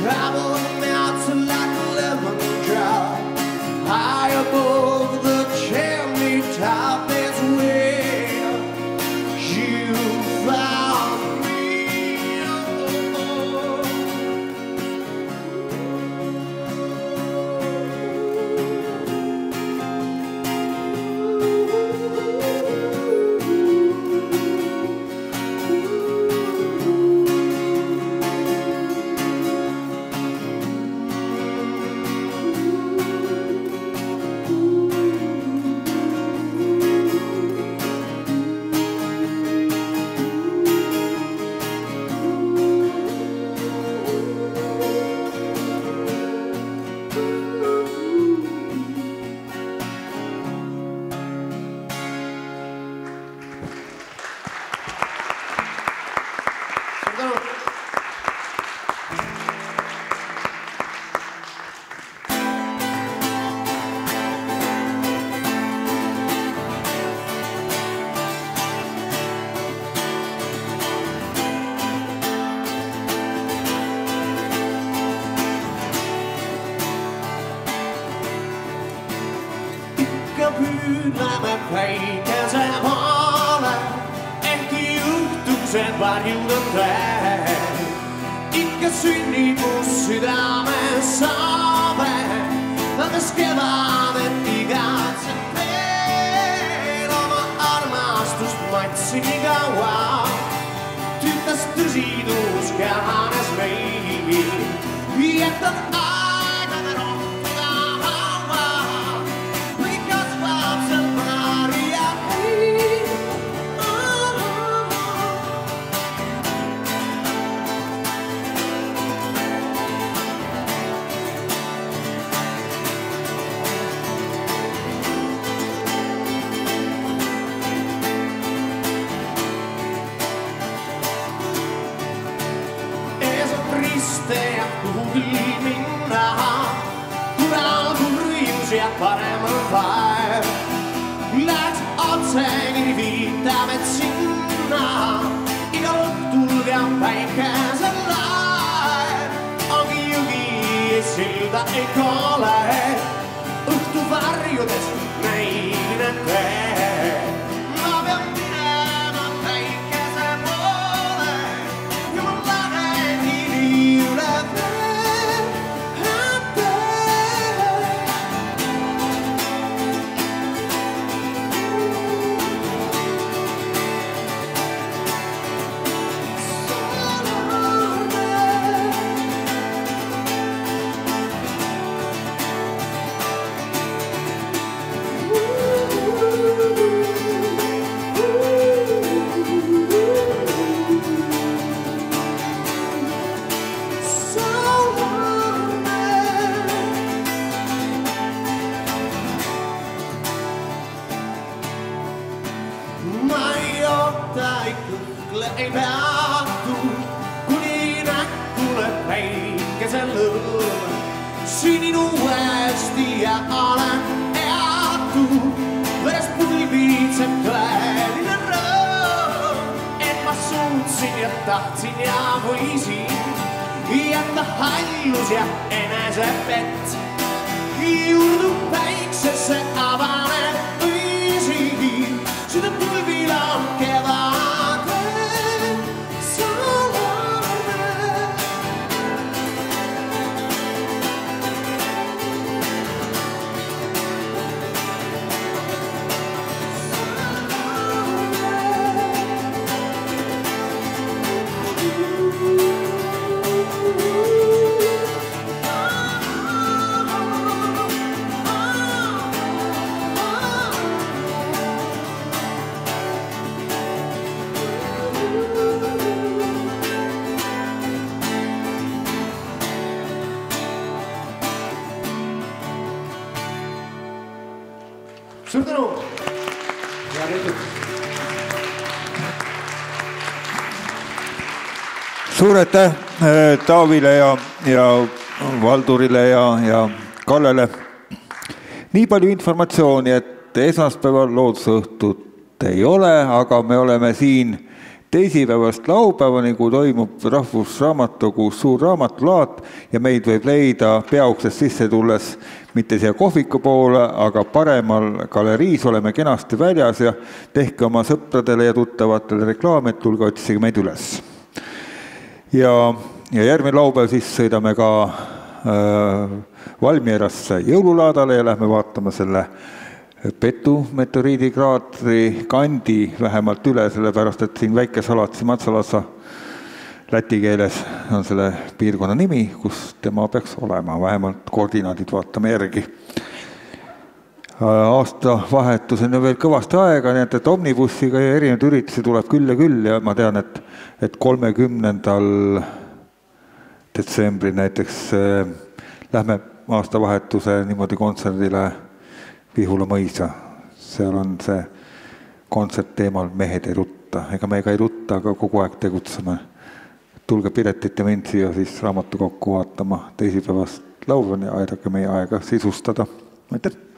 traveling out to like a lemon drop. High above the chimney top is where you found me. Pyylämme päikänsä maalla, ehti juhtub sen varjuda tää. Ikka sünnitus sydämen saave, alles kevadet igatsen veel. Oma armastust maitsin kauan, tyttäs tõsidus kähanes meil. Jätad aegade rohtuda haua, või kasvab seal paria ei. Ja kuhugi minna, kun alkurjus ja paremman päev. Läks otseni viitamet sinna, iga õhtul ja päikesel laev. Ongi jugi silda ei ole, õhtu varjudes näin tee. Ma pean minema päikese poole ja ma lähen üle tee. Ei peatu, kuni näkkule päikesel lõõm. Sünin uuesti ja olen eatu, veres pulbitseb tõeline rõõm. Et ma suutsin ja tahtsin ja võisin jätta hallus ja enesepett. Juurdub päiksesse avaneb õisi, süda pulbil on kevade. Suur tänu! Hea tehtud! Suur aitäh Taavile ja Valdurile ja Kallele. Nii palju informatsiooni, et esmaspäeval loodusõhtut ei ole, aga me oleme siin teisipäevast laupäevani, kui toimub Rahvusraamatukogus suur raamatulaat ja meid võib leida peauksest sisse tulles mitte siia kohviku poole, aga paremal galeriis oleme kenasti väljas ja tehke oma sõpradele ja tuttavatele reklaami, et tulge otsige meid üles. Ja järgmine laupäev siis sõidame ka Valmierasse jõululaadale ja lähme vaatama selle Petu meteoriidikraatri kandi vähemalt üle, sellepärast et siin Väike-Salatsi Matsalassa läti keeles on selle piirkonna nimi, kus tema peaks olema, vähemalt koordinaadid vaatame järgi. Aastavahetuseni on veel kõvasti aega, nii et omnibussiga ja erinevaid üritusi tuleb küll ja ma tean, et 30. detsembri näiteks lähme aastavahetuse niimoodi kontserdile Vihula mõisa. Seal on see kontsert teemal Mehed ei rutta. Ega meiega ei rutta, aga kogu aeg tegutseme. Tulge Piretit ja mind siia siis raamatukokku vaatama teisipäevast laupäevani ja aidake meie aega sisustada. Aitäh!